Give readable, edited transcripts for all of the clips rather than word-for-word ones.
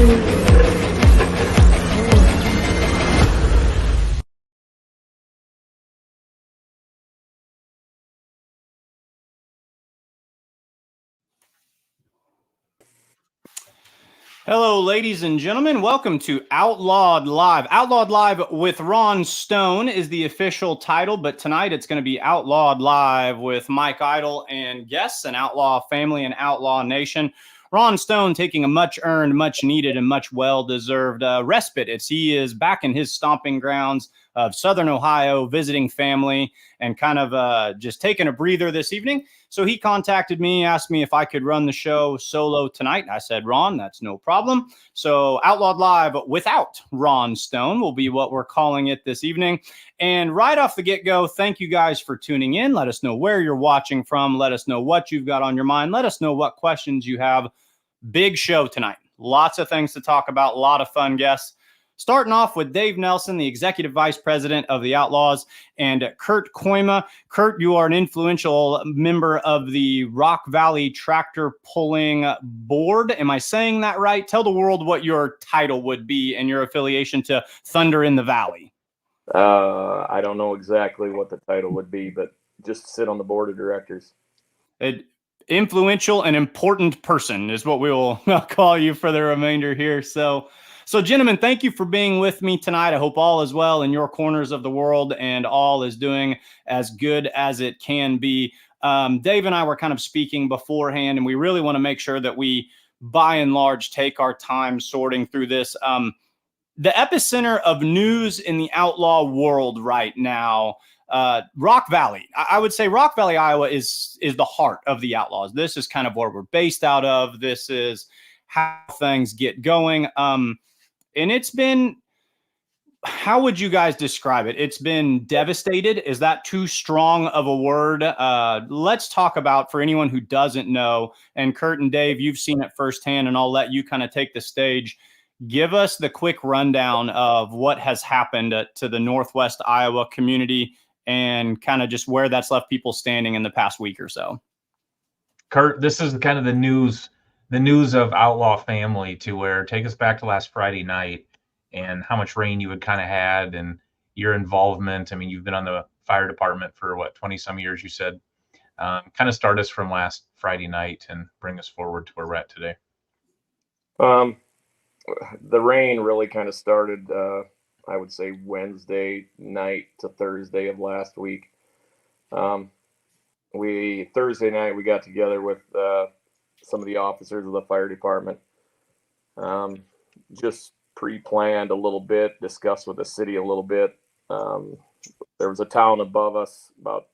Hello, ladies and gentlemen. Welcome to Outlawed Live. Outlawed Live with Ron Stone is the official title, but tonight it's going to be Outlawed Live with Mike Idle and guests, an outlaw family and outlaw nation. Ron Stone taking a much-earned, much-needed, and much well-deserved respite as he is back in his stomping grounds of Southern Ohio, visiting family, and kind of just taking a breather this evening. So he contacted me, asked me if I could run the show solo tonight. I said, Ron, that's no problem. So Outlawed Live without Ron Stone will be what we're calling it this evening. And right off the get-go, thank you guys for tuning in. Let us know where you're watching from. Let us know what you've got on your mind. Let us know what questions you have. Big show tonight. Lots of things to talk about. A lot of fun guests. Starting off with Dave Nelson, the Executive Vice President of the Outlaws, and Kurt Koima. Kurt, you are an influential member of the Rock Valley Tractor Pulling Board. Am I saying that right? Tell the world what your title would be and your affiliation to Thunder in the Valley. I don't know exactly what the title would be, but just sit on the board of directors. Influential and important person is what we will call you for the remainder here. So, gentlemen, thank you for being with me tonight. I hope all is well in your corners of the world and all is doing as good as it can be. Dave and I were kind of speaking beforehand, and we really want to make sure that we, by and large, take our time sorting through this. The epicenter of news in the outlaw world right now, Rock Valley. I would say Rock Valley, Iowa is the heart of the Outlaws. This is kind of where we're based out of. This is how things get going. And it's been, how would you guys describe it? It's been devastated. Is that too strong of a word? Let's talk about, for anyone who doesn't know, and Kurt and Dave, you've seen it firsthand, and I'll let you kind of take the stage. Give us the quick rundown of what has happened to the Northwest Iowa community and kind of just where that's left people standing in the past week or so. Kurt, this is kind of the news of Outlaw family, to where, take us back to last Friday night and how much rain you had kind of had and your involvement. I mean, you've been on the fire department for what, 20 some years, you said. Kind of start us from last Friday night and bring us forward to where we're at today. The rain really kind of started, I would say, Wednesday night to Thursday of last week. Thursday night, we got together with some of the officers of the fire department, just pre-planned a little bit, discussed with the city a little bit. There was a town above us, about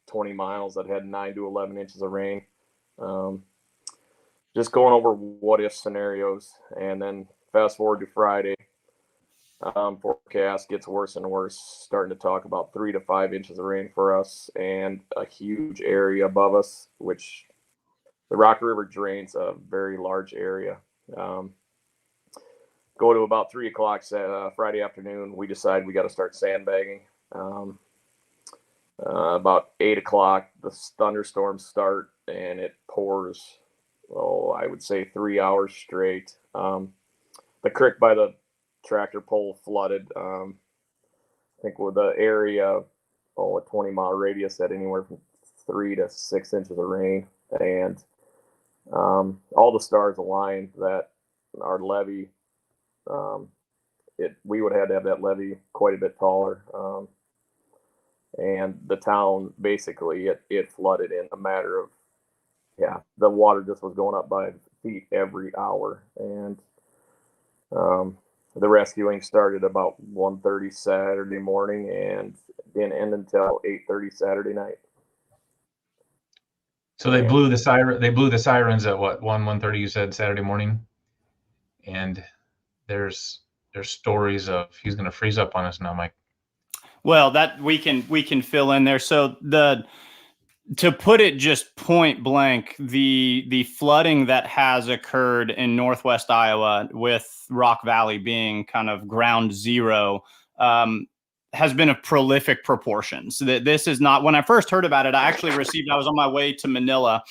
20 miles, that had 9 to 11 inches of rain. Just going over what-if scenarios, and then fast forward to Friday, forecast gets worse and worse, starting to talk about 3 to 5 inches of rain for us, and a huge area above us, which the Rock River drains a very large area. Go to about 3 o'clock Friday afternoon, we decide we got to start sandbagging. About 8 o'clock, the thunderstorms start, and it pours, I would say 3 hours straight. The creek by the tractor pull flooded. I think with the area, a 20-mile radius, had anywhere from 3 to 6 inches of rain. And all the stars aligned that our levee, we would have to have that levee quite a bit taller. And the town, basically, it flooded in a matter of, the water just was going up by feet every hour. And the rescuing started about 1:30 Saturday morning and didn't end until 8:30 Saturday night. So they blew the siren. They blew the sirens at what, 1:30? You said Saturday morning, and there's stories of he's going to freeze up on us now, Mike. Well, that we can fill in there. So to put it just point blank, the flooding that has occurred in Northwest Iowa, with Rock Valley being kind of ground zero, has been of prolific proportions. This is not, when I first heard about it, I was on my way to Manila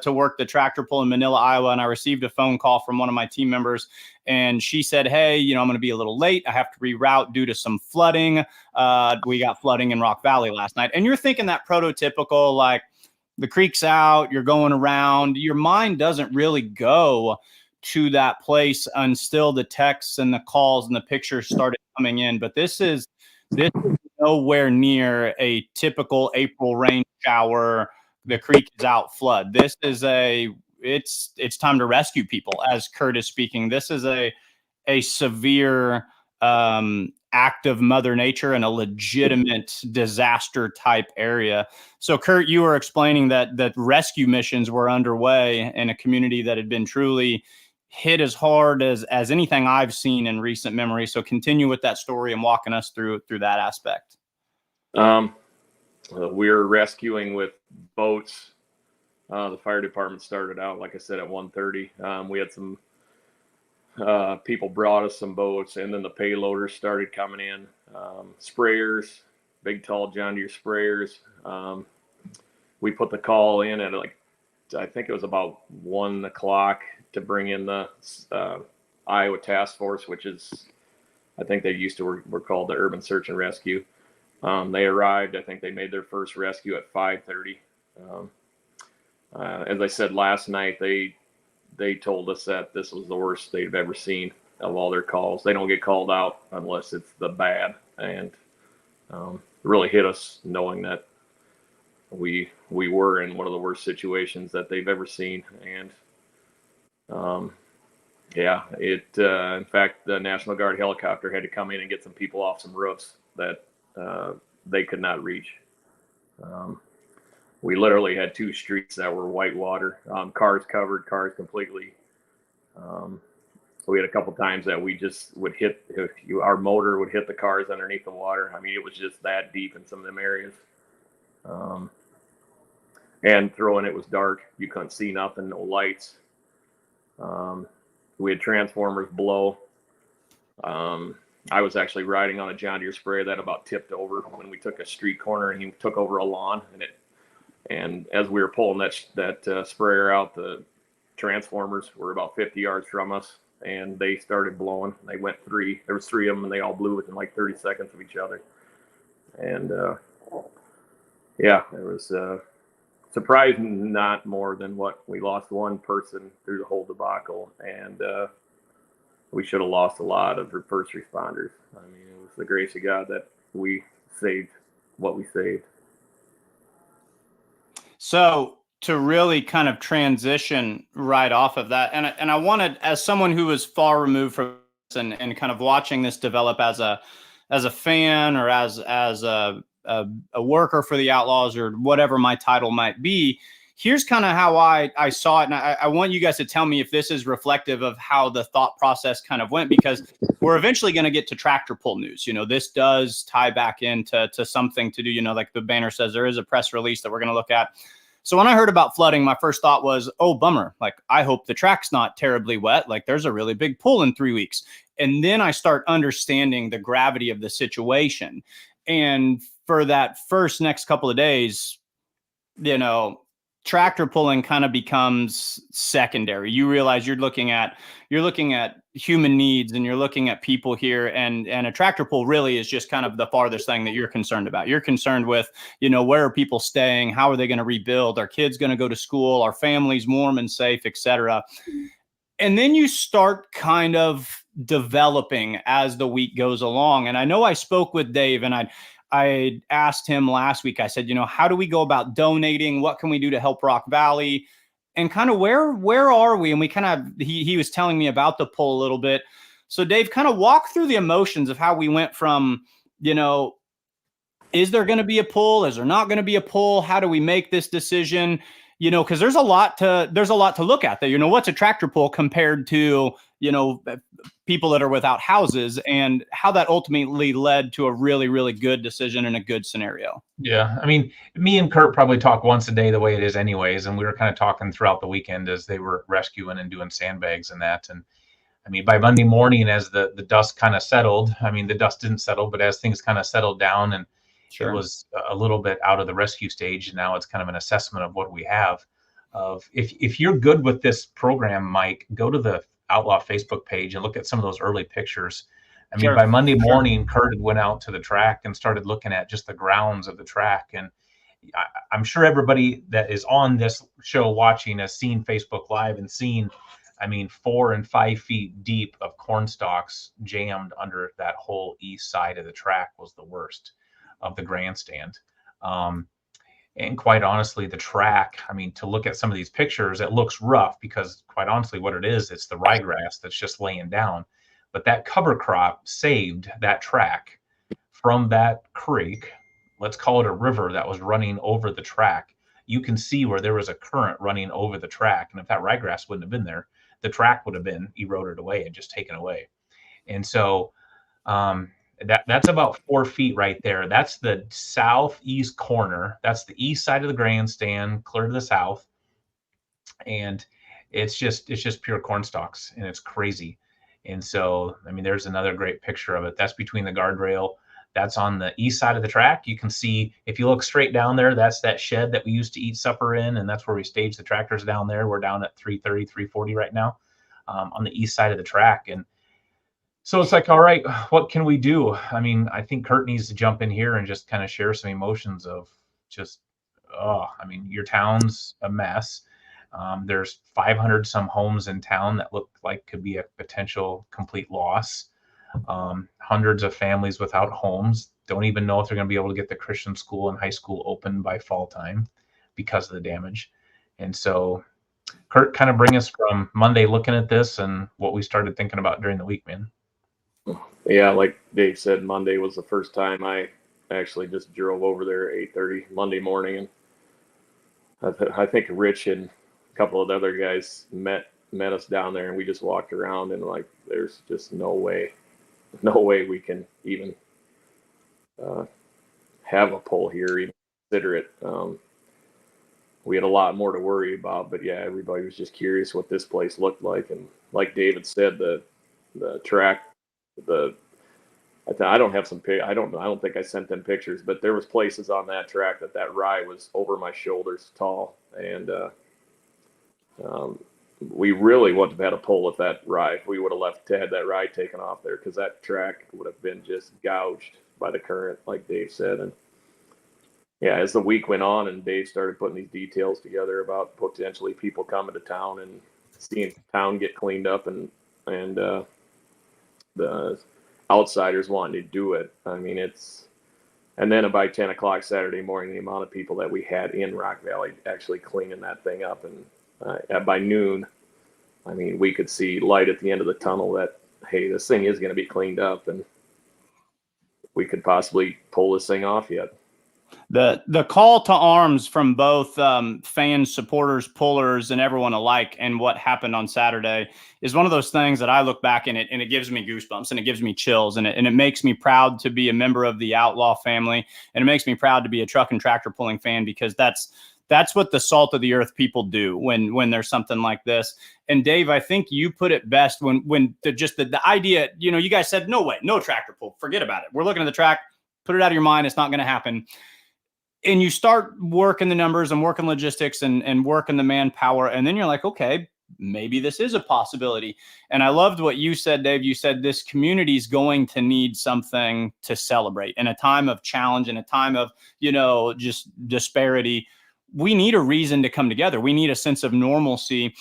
to work the tractor pull in Manila, Iowa, and I received a phone call from one of my team members, and she said, hey, I'm going to be a little late. I have to reroute due to some flooding. We got flooding in Rock Valley last night. And you're thinking that prototypical, like, the creek's out, you're going around. Your mind doesn't really go to that place until the texts and the calls and the pictures started coming in. But this is nowhere near a typical April rain shower. The creek is out flood. This is it's time to rescue people, as Kurt is speaking. This is a severe act of Mother Nature and a legitimate disaster type area. So Kurt, you were explaining that rescue missions were underway in a community that had been truly hit as hard as anything I've seen in recent memory. So continue with that story and walking us through that aspect. We were rescuing with boats. The fire department started out, like I said, at 1:30. We had some people brought us some boats, and then the payloaders started coming in. Sprayers, big, tall John Deere sprayers. We put the call in at I think it was about 1 o'clock to bring in the Iowa Task Force, which is, I think they were called the Urban Search and Rescue. They arrived. I think they made their first rescue at 5:30. As I said last night, they told us that this was the worst they've ever seen of all their calls. They don't get called out unless it's the bad, and really hit us knowing that we were in one of the worst situations that they've ever seen. And in fact, the National Guard helicopter had to come in and get some people off some roofs that they could not reach. We literally had 2 streets that were whitewater, cars covered, cars completely. We had a couple times that we just would our motor would hit the cars underneath the water. I mean, it was just that deep in some of them areas. And throwing it was dark. You couldn't see nothing, no lights. We had transformers blow. I was actually riding on a John Deere sprayer that about tipped over when we took a street corner, and he took over a lawn, and as we were pulling that sprayer out, the transformers were about 50 yards from us, and they started blowing. They went 3. There was 3 of them, and they all blew within like 30 seconds of each other. And it was surprising, not more than what we lost 1 person through the whole debacle, and we should have lost a lot of first responders. I mean, it was the grace of God that we saved what we saved. So to really kind of transition right off of that, and I wanted, as someone who was far removed from this and kind of watching this develop as a fan or as a worker for the Outlaws or whatever my title might be, here's kind of how I saw it. And I want you guys to tell me if this is reflective of how the thought process kind of went, because we're eventually going to get to tractor pull news. This does tie back into something to do, like the banner says, there is a press release that we're going to look at. So when I heard about flooding, my first thought was, oh, bummer. Like, I hope the track's not terribly wet. Like, there's a really big pull in 3 weeks. And then I start understanding the gravity of the situation. And for that next couple of days, tractor pulling kind of becomes secondary. You realize you're looking at human needs, and you're looking at people here, and a tractor pull really is just kind of the farthest thing that you're concerned about. You're concerned with, where are people staying? How are they going to rebuild? Are kids going to go to school? Are families warm and safe, etc.? And then you start kind of developing as the week goes along. And I know I spoke with Dave, and I asked him last week, I said, how do we go about donating? What can we do to help Rock Valley? And kind of where are we? And we kind of, he was telling me about the pull a little bit. So Dave, kind of walk through the emotions of how we went from, is there going to be a pull? Is there not going to be a pull? How do we make this decision? Because there's a lot to look at there. What's a tractor pull compared to, people that are without houses, and how that ultimately led to a really, really good decision and a good scenario. Yeah. I mean, me and Kurt probably talk once a day the way it is anyways. And we were kind of talking throughout the weekend as they were rescuing and doing sandbags and that. And I mean, by Monday morning, as the dust kind of settled, I mean, the dust didn't settle, but as things kind of settled down and it was a little bit out of the rescue stage, now it's kind of an assessment of what we have. Of if you're good with this program, Mike, go to the Outlaw Facebook page and look at some of those early pictures. I mean, by Monday morning, Kurt had went out to the track and started looking at just the grounds of the track. And I'm sure everybody that is on this show watching has seen Facebook Live and seen, I mean, 4 and 5 feet deep of corn stalks jammed under that whole east side of the track was the worst of the grandstand. And quite honestly, the track, I mean, to look at some of these pictures, it looks rough because quite honestly, what it is, it's the ryegrass that's just laying down. But that cover crop saved that track from that creek. Let's call it a river that was running over the track. You can see where there was a current running over the track. And if that ryegrass wouldn't have been there, the track would have been eroded away and just taken away. And so that's about 4 feet right there. That's the southeast corner. That's the east side of the grandstand, clear to the south. And it's just pure corn stalks, and it's crazy. And so, I mean, there's another great picture of it. That's between the guardrail. That's on the east side of the track. You can see, if you look straight down there, that's that shed that we used to eat supper in, and that's where we stage the tractors down there. We're down at 330, 340 right now on the east side of the track. And so it's like, all right, what can we do? I mean, I think Kurt needs to jump in here and just kind of share some emotions of just, I mean, your town's a mess. There's 500 some homes in town that look like could be a potential complete loss. Hundreds of families without homes, don't even know if they're going to be able to get the Christian school and high school open by fall time because of the damage. And so, Kurt, kind of bring us from Monday looking at this and what we started thinking about during the week, man. Yeah, like Dave said, Monday was the first time I actually just drove over there at 8:30 Monday morning, and I think Rich and a couple of the other guys met us down there, and we just walked around, and like, there's just no way we can even have a pull here, even consider it. We had a lot more to worry about, but yeah, everybody was just curious what this place looked like, and like David said, the track. I don't have some I don't think I sent them pictures, but there was places on that track that rye was over my shoulders tall, and we really wouldn't have had a pull with that rye if we would have had that rye taken off there, because that track would have been just gouged by the current, like Dave said. And yeah, as the week went on and Dave started putting these details together about potentially people coming to town and seeing town get cleaned up, and the outsiders wanting to do it. I mean, and then by 10 o'clock Saturday morning, the amount of people that we had in Rock Valley actually cleaning that thing up. And by noon, I mean, we could see light at the end of the tunnel that, hey, this thing is going to be cleaned up and we could possibly pull this thing off yet. The call to arms from both fans, supporters, pullers, and everyone alike, and what happened on Saturday is one of those things that I look back and it gives me goosebumps and it gives me chills, and it makes me proud to be a member of the Outlaw family, and it makes me proud to be a truck and tractor pulling fan, because that's what the salt of the earth people do when there's something like this. And Dave, I think you put it best when the idea, you guys said, no way, no tractor pull, forget about it. We're looking at the track, put it out of your mind. It's not going to happen. And you start working the numbers and working logistics and working the manpower. And then you're like, okay, maybe this is a possibility. And I loved what you said, Dave. You said this community is going to need something to celebrate in a time of challenge, in a time of, just disparity. We need a reason to come together. We need a sense of normalcy.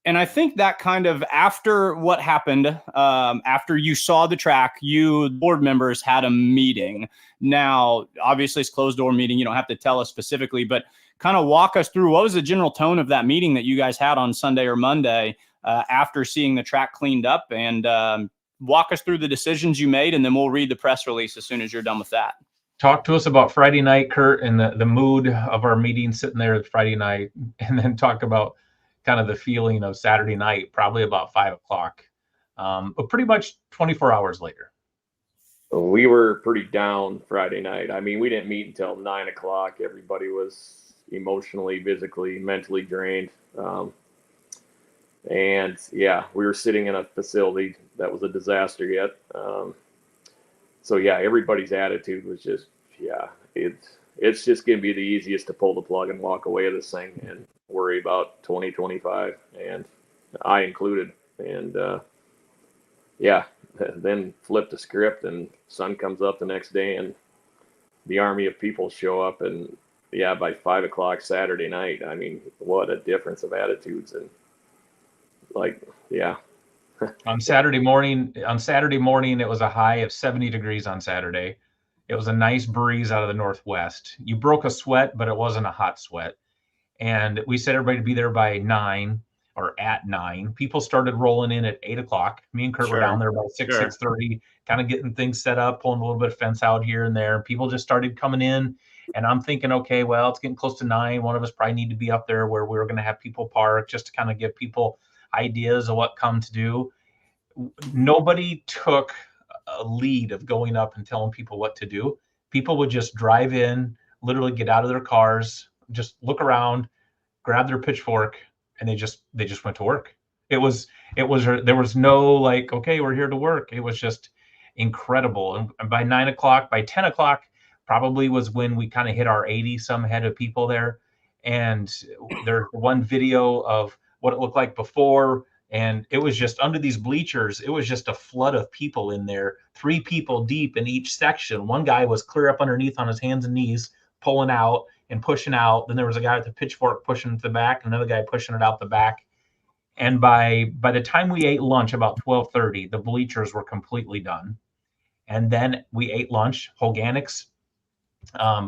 And I think that kind of, after what happened, after you saw the track, you board members had a meeting. Now, obviously, it's closed door meeting. You don't have to tell us specifically, but kind of walk us through what was the general tone of that meeting that you guys had on Sunday or Monday after seeing the track cleaned up, and walk us through the decisions you made, and then we'll read the press release as soon as you're done with that. Talk to us about Friday night, Kurt, and the mood of our meeting sitting there Friday night, and then talk about kind of the feeling of Saturday night, probably about 5 o'clock, but pretty much 24 hours later. We were pretty down Friday night. I mean, we didn't meet until 9 o'clock. Everybody was emotionally, physically, mentally drained. And yeah, we were sitting in a facility that was a disaster yet. So yeah, everybody's attitude was just, yeah, it's just going to be the easiest to pull the plug and walk away of this thing and worry about 2025, and I included. And yeah, then flip the script, and sun comes up the next day, and the army of people show up, and yeah, by 5 o'clock Saturday night, I mean, what a difference of attitudes. And like, yeah. On Saturday morning, it was a high of 70 degrees on Saturday. It was a nice breeze out of the northwest. You broke a sweat, but it wasn't a hot sweat. And we said everybody to be there by 9 or at 9. People started rolling in at 8 o'clock. Me and Kurt were down there by 6:30, kind of getting things set up, pulling a little bit of fence out here and there. People just started coming in. And I'm thinking, okay, well, it's getting close to 9. One of us probably need to be up there where we were going to have people park, just to kind of give people ideas of what come to do. Nobody took a lead of going up and telling people what to do. People would just drive in, literally get out of their cars, just look around, grab their pitchfork, and they just went to work. There was no like, okay, we're here to work. It was just incredible. And by 9 o'clock, by 10 o'clock, probably was when we kind of hit our 80 some head of people there. And there's one video of what it looked like before. And it was just under these bleachers. It was just a flood of people in there, 3 people deep in each section. One guy was clear up underneath on his hands and knees, pulling out and pushing out. Then there was a guy with the pitchfork pushing it to the back, another guy pushing it out the back. And by the time we ate lunch, about 12:30, the bleachers were completely done. And then we ate lunch. Hoganics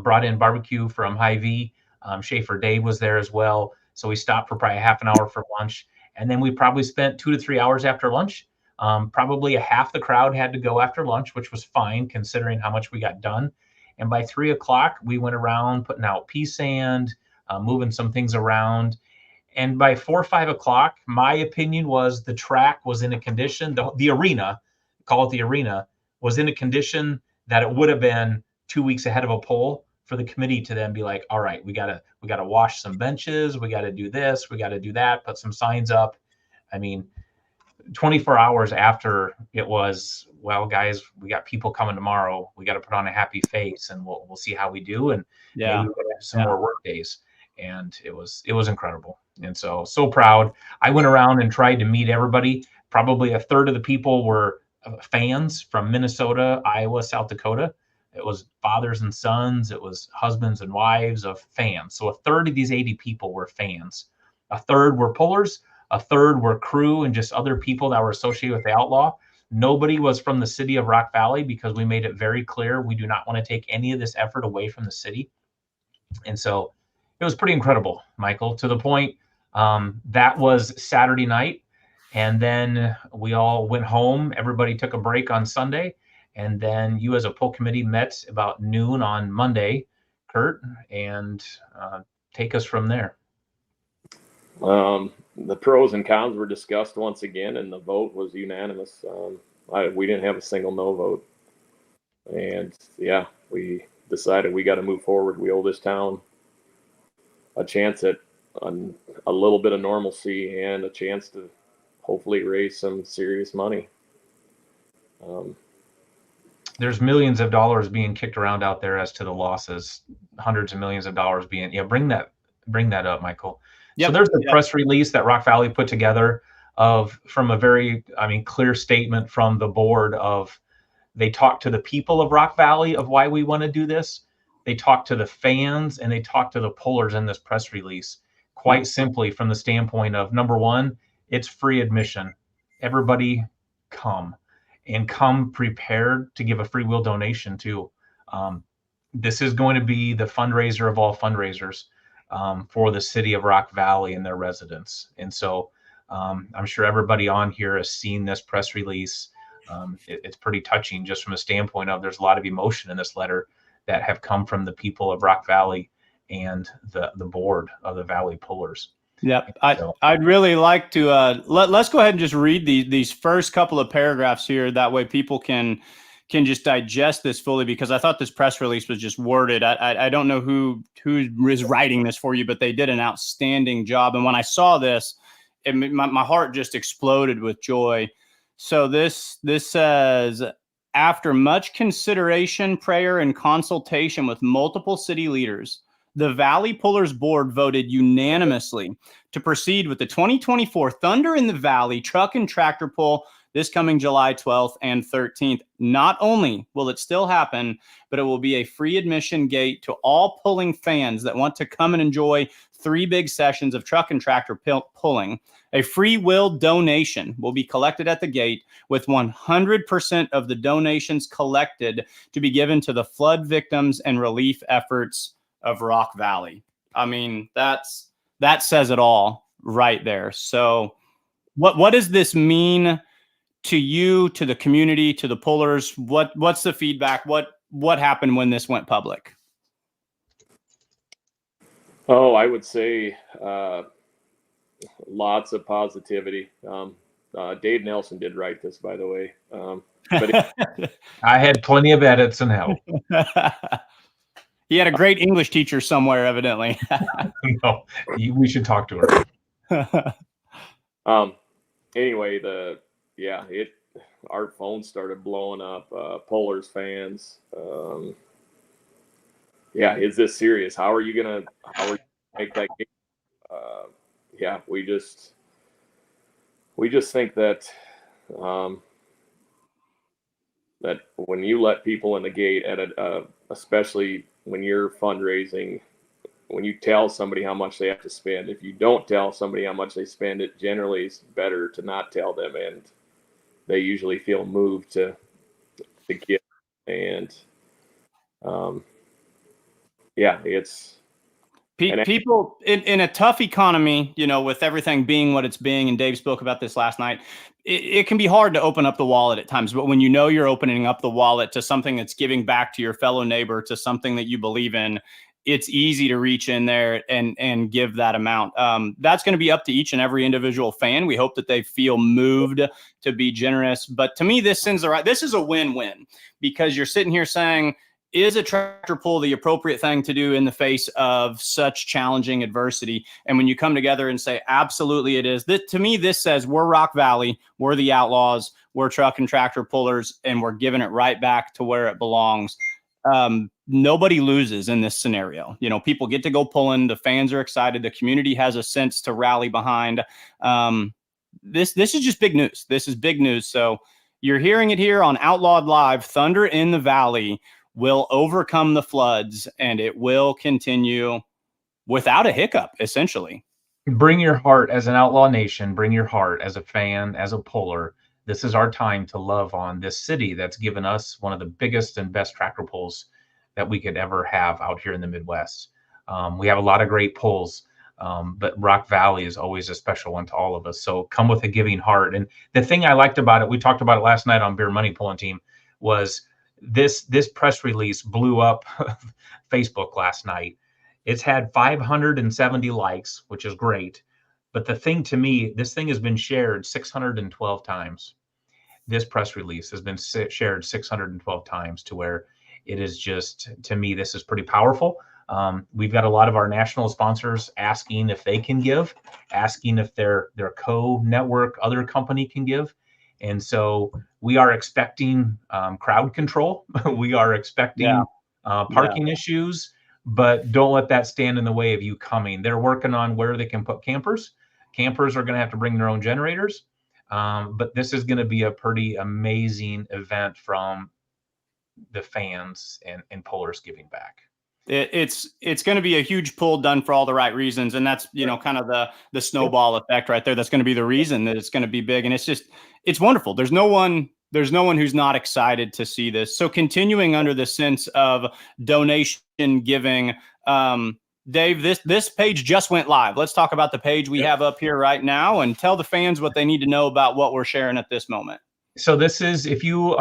brought in barbecue from Hy-Vee. Schaefer Dave was there as well. So we stopped for probably half an hour for lunch. And then we probably spent 2 to 3 hours after lunch. Probably a half the crowd had to go after lunch, which was fine considering how much we got done. And by 3 o'clock, we went around putting out pea sand, moving some things around. And by 4 or 5 o'clock, my opinion was the track was in a condition, the arena, call it the arena, was in a condition that it would have been 2 weeks ahead of a poll for the committee to then be like, all right, we gotta wash some benches, we gotta do this, we gotta do that, put some signs up. I mean, 24 hours after it was, well, guys, we got people coming tomorrow. We got to put on a happy face, and we'll see how we do. And maybe we'll have some more work days. And it was incredible. And so proud. I went around and tried to meet everybody. Probably a third of the people were fans from Minnesota, Iowa, South Dakota. It was fathers and sons. It was husbands and wives of fans. So a third of these 80 people were fans. A third were pullers. A third were crew and just other people that were associated with the Outlaw. Nobody was from the city of Rock Valley because we made it very clear we do not want to take any of this effort away from the city. And so it was pretty incredible, Michael, to the point that was Saturday night. And then we all went home. Everybody took a break on Sunday. And then you as a pull committee met about noon on Monday, Kurt, and take us from there. The pros and cons were discussed once again, and the vote was unanimous. We didn't have a single no vote. And yeah, we decided we got to move forward. We owe this town a chance at a little bit of normalcy and a chance to hopefully raise some serious money. There's millions of dollars being kicked around out there as to the losses, hundreds of millions of dollars being, bring that up, Michael. Yep. So there's a press release that Rock Valley put together from a very, clear statement from the board of, they talked to the people of Rock Valley of why we want to do this. They talked to the fans and they talked to the pullers in this press release, quite simply from the standpoint of, number one, it's free admission. Everybody come prepared to give a free will donation too. This is going to be the fundraiser of all fundraisers for the city of Rock Valley and their residents. And so I'm sure everybody on here has seen this press release. It's pretty touching just from a standpoint of there's a lot of emotion in this letter that have come from the people of Rock Valley and the board of the Valley Pullers. Yep. I'd really like to let's go ahead and just read these first couple of paragraphs here. That way people can just digest this fully, because I thought this press release was just worded. I don't know who is writing this for you, but they did an outstanding job. And when I saw this, my heart just exploded with joy. So this says, after much consideration, prayer, and consultation with multiple city leaders, the Valley Pullers Board voted unanimously to proceed with the 2024 Thunder in the Valley truck and tractor pull this coming July 12th and 13th. Not only will it still happen, but it will be a free admission gate to all pulling fans that want to come and enjoy 3 big sessions of truck and tractor pulling. A free will donation will be collected at the gate, with 100% of the donations collected to be given to the flood victims and relief efforts of Rock Valley. I mean, that says it all right there. So what does this mean to you, to the community, to the pullers? What's the feedback? What happened when this went public? Oh, I would say lots of positivity. Dave Nelson did write this, by the way. But I had plenty of edits and help. He had a great English teacher somewhere, evidently. No, we should talk to her. Anyway, our phone started blowing up. Pullers fans. Is this serious? How are you gonna make that game? We just think that that when you let people in the gate at especially when you're fundraising, when you tell somebody how much they have to spend, if you don't tell somebody how much they spend, it generally is better to not tell them, and they usually feel moved to give. And it's people in a tough economy, with everything being what it's being, and Dave spoke about this last night, it can be hard to open up the wallet at times. But when you're opening up the wallet to something that's giving back to your fellow neighbor, to something that you believe in, it's easy to reach in there and give that amount. That's going to be up to each and every individual fan. We hope that they feel moved to be generous. But to me, this is a win-win, because you're sitting here saying, is a tractor pull the appropriate thing to do in the face of such challenging adversity? And when you come together and say, absolutely it is, to me, this says we're Rock Valley, we're the Outlaws, we're truck and tractor pullers, and we're giving it right back to where it belongs. Nobody loses in this scenario. People get to go pulling, the fans are excited, the community has a sense to rally behind. This is just big news. This is big news. So you're hearing it here on Outlawed Live. Thunder in the Valley will overcome the floods, and it will continue without a hiccup, essentially. Bring your heart as an Outlaw Nation. Bring your heart as a fan, as a puller. This is our time to love on this city that's given us one of the biggest and best tractor pulls that we could ever have out here in the Midwest. We have a lot of great pulls, but Rock Valley is always a special one to all of us. So come with a giving heart. And the thing I liked about it, we talked about it last night on Beer Money Pulling Team, was this press release blew up Facebook last night. It's had 570 likes, which is great. But the thing to me, this thing has been shared 612 times. This press release has been shared 612 times, to where it is just, to me, this is pretty powerful. We've got a lot of our national sponsors asking if they can give, asking if their co-network other company can give. And so we are expecting crowd control. We are expecting parking issues, but don't let that stand in the way of you coming. They're working on where they can put campers. Campers are going to have to bring their own generators. But this is going to be a pretty amazing event from the fans and pullers giving back. It's going to be a huge pull done for all the right reasons. And that's, kind of the snowball effect right there. That's going to be the reason that it's going to be big. And it's wonderful. There's no one who's not excited to see this. So continuing under the sense of donation giving, Dave, this page just went live. Let's talk about the page we have up here right now, and tell the fans what they need to know about what we're sharing at this moment. So this is, if you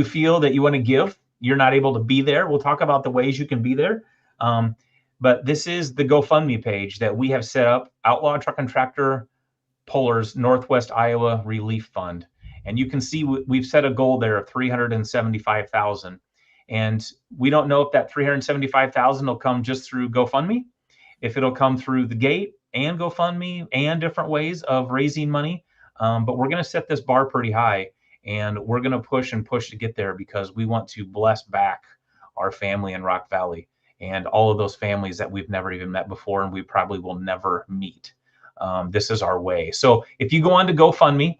feel that you want to give, you're not able to be there, we'll talk about the ways you can be there. But this is the GoFundMe page that we have set up, Outlaw Truck and Tractor Pullers Northwest Iowa Relief Fund. And you can see we've set a goal there of $375,000. And we don't know if that $375,000 will come just through GoFundMe, if it'll come through the gate, and GoFundMe and different ways of raising money. But we're going to set this bar pretty high, and we're going to push and push to get there because we want to bless back our family in Rock Valley and all of those families that we've never even met before and we probably will never meet. This is our way. So if you go on to GoFundMe,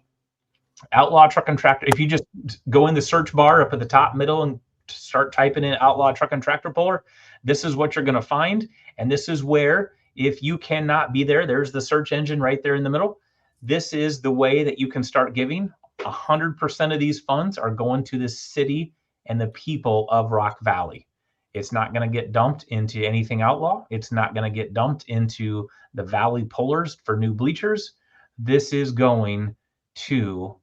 Outlaw Truck and Tractor, if you just go in the search bar up at the top middle and start typing in Outlaw Truck and Tractor Puller, this is what you're going to find. And this is where, if you cannot be there, there's the search engine right there in the middle. This is the way that you can start giving. 100% of these funds are going to the city and the people of Rock Valley. It's not going to get dumped into anything Outlaw. It's not going to get dumped into the Valley Pullers for new bleachers. This is going to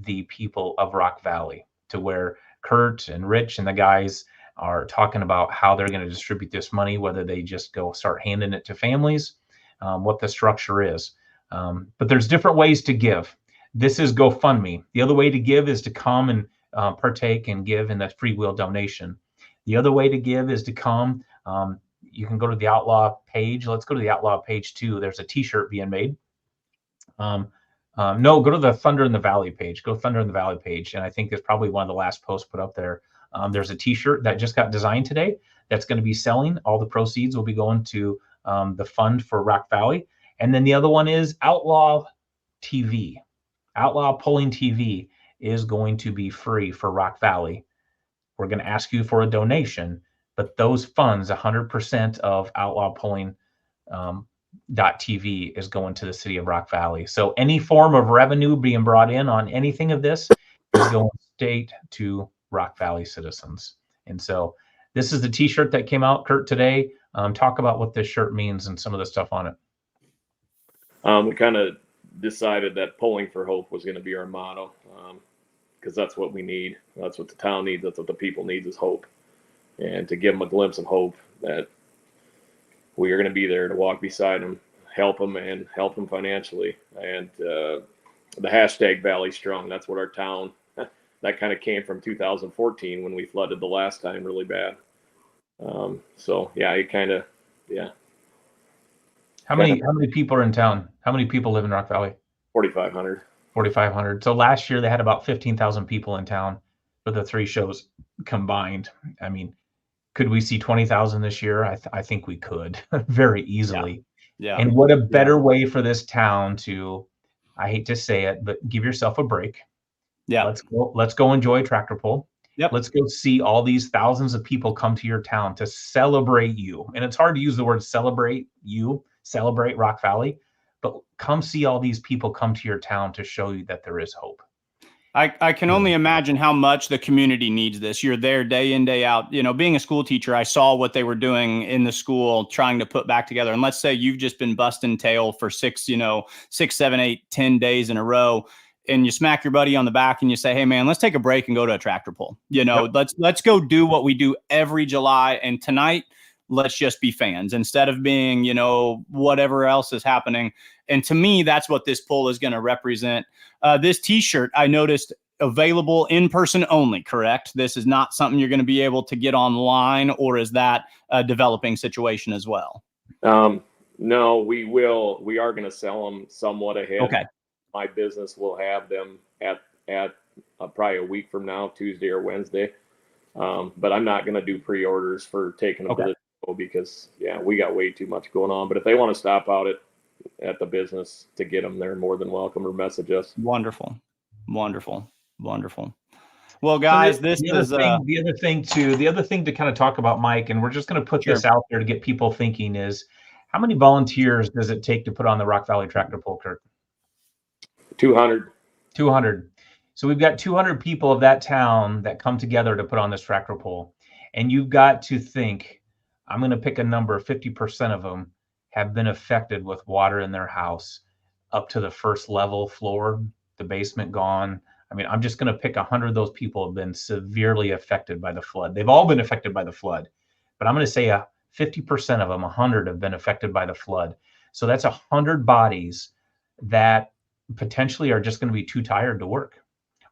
the people of Rock Valley, to where Kurt and Rich and the guys are talking about how they're going to distribute this money, whether they just go start handing it to families, what the structure is. But there's different ways to give. This is GoFundMe. The other way to give is to come and partake and give in the free will donation. The other way to give is to come. You can go to the Outlaw page. Let's go to the Outlaw page too. There's a t-shirt being made. No, go to the Thunder in the Valley page. Go Thunder in the Valley page. And I think there's probably one of the last posts put up there. There's a t-shirt that just got designed today that's going to be selling. All the proceeds will be going to the fund for Rock Valley. And then the other one is Outlaw TV. Outlaw Pulling TV is going to be free for Rock Valley. We're going to ask you for a donation, but those funds, 100% of Outlaw Pulling .tv is going to the city of Rock Valley. So any form of revenue being brought in on anything of this is going straight to Rock Valley citizens. And so this is the t-shirt that came out, Kurt, today. Talk about what this shirt means and some of the stuff on it. We kind of decided that Pulling for Hope was going to be our motto, because that's what we need. That's what the town needs. That's what the people need, is hope. And to give them a glimpse of hope that we are going to be there to walk beside them, help them, and help them financially. And the hashtag Valley Strong, that's what our town, that kind of came from 2014 when we flooded the last time really bad. So yeah, it kind of, yeah. How many people are in town? How many people live in Rock Valley? 4,500. 4,500. So last year they had about 15,000 people in town for the three shows combined. I mean, could we see 20,000 this year? I think we could very easily. Yeah. And what a better way for this town to, I hate to say it, but give yourself a break. Yeah. Let's go enjoy a tractor pull. Yep. Let's go see all these thousands of people come to your town to celebrate you. And it's hard to use the word celebrate Rock Valley, but come see all these people come to your town to show you that there is hope. I can only imagine how much the community needs this. You're there day in, day out. You know, being a school teacher, I saw what they were doing in the school, trying to put back together. And let's say you've just been busting tail for 6, 7, 8, 10 days in a row. And you smack your buddy on the back and you say, hey man, let's take a break and go to a tractor pull. Yep. Let's go do what we do every July. And tonight, let's just be fans instead of being, whatever else is happening. And to me, that's what this pull is going to represent. This t-shirt I noticed available in person only, correct? This is not something you're going to be able to get online, or is that a developing situation as well? No, we are going to sell them somewhat ahead. Okay. My business will have them at probably a week from now, Tuesday or Wednesday. But I'm not going to do pre-orders for taking them to the show because, we got way too much going on. But if they want to stop out at the business to get them, they're more than welcome, or message us. Wonderful. Well, guys, the other thing to kind of talk about, Mike, and we're just going to put this out there to get people thinking, is how many volunteers does it take to put on the Rock Valley Tractor Pull, Kurt? 200. 200. So we've got 200 people of that town that come together to put on this tractor pull. And you've got to think, I'm going to pick a number, 50% of them have been affected with water in their house up to the first level floor, the basement gone. I mean, I'm just going to pick 100 of those people have been severely affected by the flood. They've all been affected by the flood, but I'm going to say 50% of them, 100 have been affected by the flood. So that's 100 bodies that potentially are just going to be too tired to work,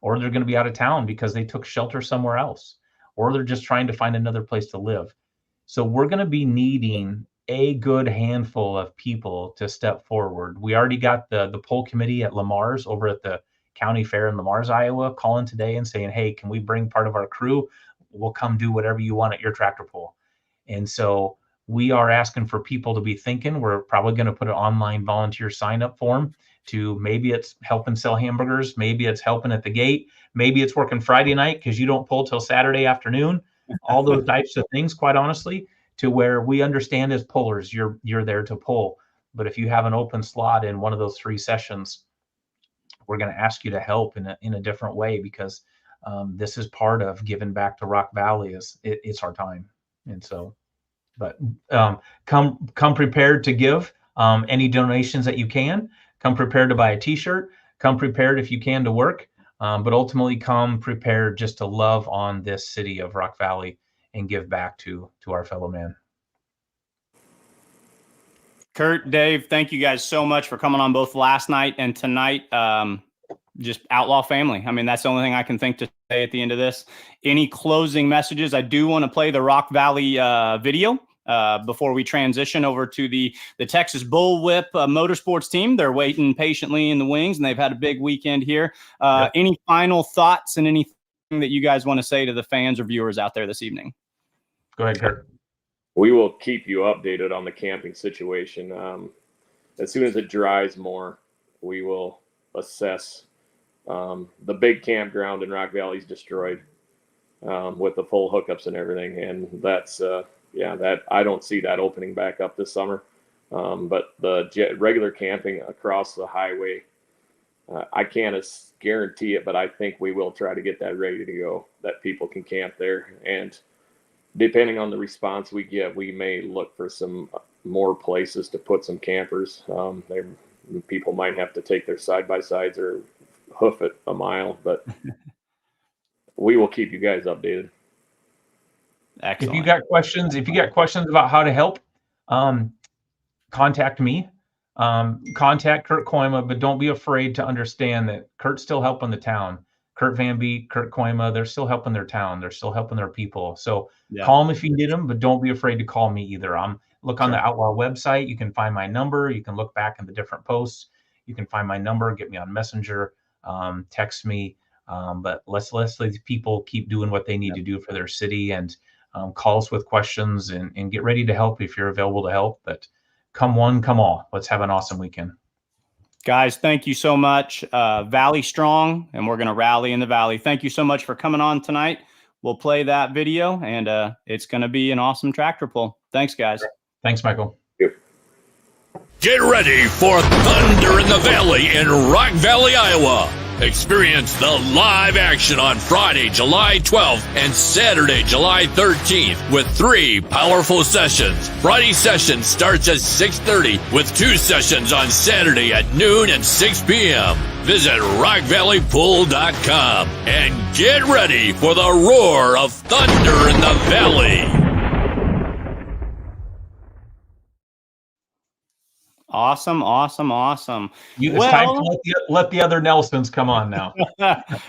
or they're going to be out of town because they took shelter somewhere else, or they're just trying to find another place to live. So we're going to be needing a good handful of people to step forward. We already got the poll committee at Lamar's over at the county fair in Lamar's, Iowa, calling today and saying, hey, can we bring part of our crew? We'll come do whatever you want at your tractor pull. And so we are asking for people to be thinking. We're probably going to put an online volunteer sign up form to, maybe it's helping sell hamburgers. Maybe it's helping at the gate. Maybe it's working Friday night because you don't pull till Saturday afternoon. All those types of things, quite honestly, to where we understand as pullers, you're there to pull. But if you have an open slot in one of those 3 sessions, we're going to ask you to help in a different way, because this is part of giving back to Rock Valley. It's our time. And so, but come prepared to give any donations that you can. Come prepared to buy a t-shirt. Come prepared, if you can, to work. But ultimately, come prepared just to love on this city of Rock Valley and give back to our fellow man. Kurt, Dave, thank you guys so much for coming on both last night and tonight. Just Outlaw family. I mean, that's the only thing I can think to say at the end of this. Any closing messages? I do want to play the Rock Valley video before we transition over to the Texas Bullwhip motorsports team. They're waiting patiently in the wings, and they've had a big weekend here. Yep. Any final thoughts and anything that you guys want to say to the fans or viewers out there this evening? Go ahead, Kurt. We will keep you updated on the camping situation. As soon as it dries more, we will assess. The big campground in Rock Valley is destroyed with the full hookups and everything. And that's, that I don't see that opening back up this summer. But the regular camping across the highway, I can't guarantee it, but I think we will try to get that ready to go, that people can camp there. And depending on the response we get, we may look for some more places to put some campers. People might have to take their side-by-sides or hoof it a mile, but we will keep you guys updated. Excellent. If you got questions about how to help, contact me. Contact Kurt Koima, but don't be afraid to understand that Kurt's still helping the town. Kurt Van Beek, Kurt Koima, they're still helping their town. They're still helping their people. So call them if you need them, but don't be afraid to call me either. Look on the Outlaw website. You can find my number. You can look back in the different posts. You can find my number, get me on Messenger, text me. But let's let people keep doing what they need to do for their city, and call us with questions and get ready to help if you're available to help. But come one, come all. Let's have an awesome weekend. Guys, thank you so much. Valley strong, and we're going to rally in the Valley. Thank you so much for coming on tonight. We'll play that video, and it's going to be an awesome tractor pull. Thanks, guys. Thanks, Michael. Get ready for Thunder in the Valley in Rock Valley, Iowa. Experience the live action on Friday, July 12th and Saturday, July 13th with 3 powerful sessions. Friday session starts at 6:30 with 2 sessions on Saturday at noon and 6 p.m. Visit rockvalleypool.com and get ready for the roar of Thunder in the Valley. Awesome. It's time to let the other Nelsons come on now.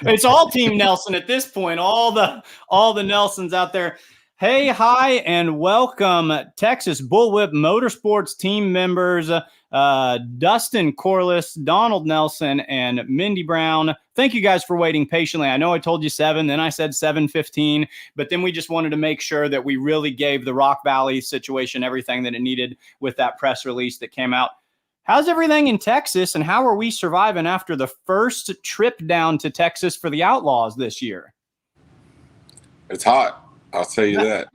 It's all Team Nelson at this point. All the Nelsons out there. Hey, hi, and welcome, Texas Bullwhip Motorsports team members, Dustin Corliss, Donald Nelson, and Mindy Brown. Thank you guys for waiting patiently. I know I told you 7, then I said 7:15, but then we just wanted to make sure that we really gave the Rock Valley situation everything that it needed with that press release that came out. How's everything in Texas, and how are we surviving after the first trip down to Texas for the Outlaws this year? It's hot. I'll tell you that.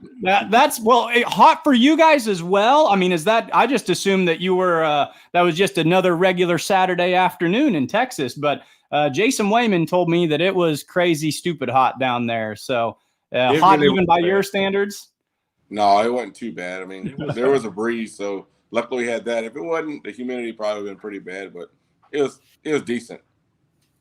That's hot for you guys as well. I mean, I just assumed that you were, that was just another regular Saturday afternoon in Texas, but Jason Wayman told me that it was crazy, stupid hot down there. So hot really even by your standards? No, it wasn't too bad. I mean, there was a breeze, so luckily we had that. If it wasn't, the humidity probably would have been pretty bad, but it was decent.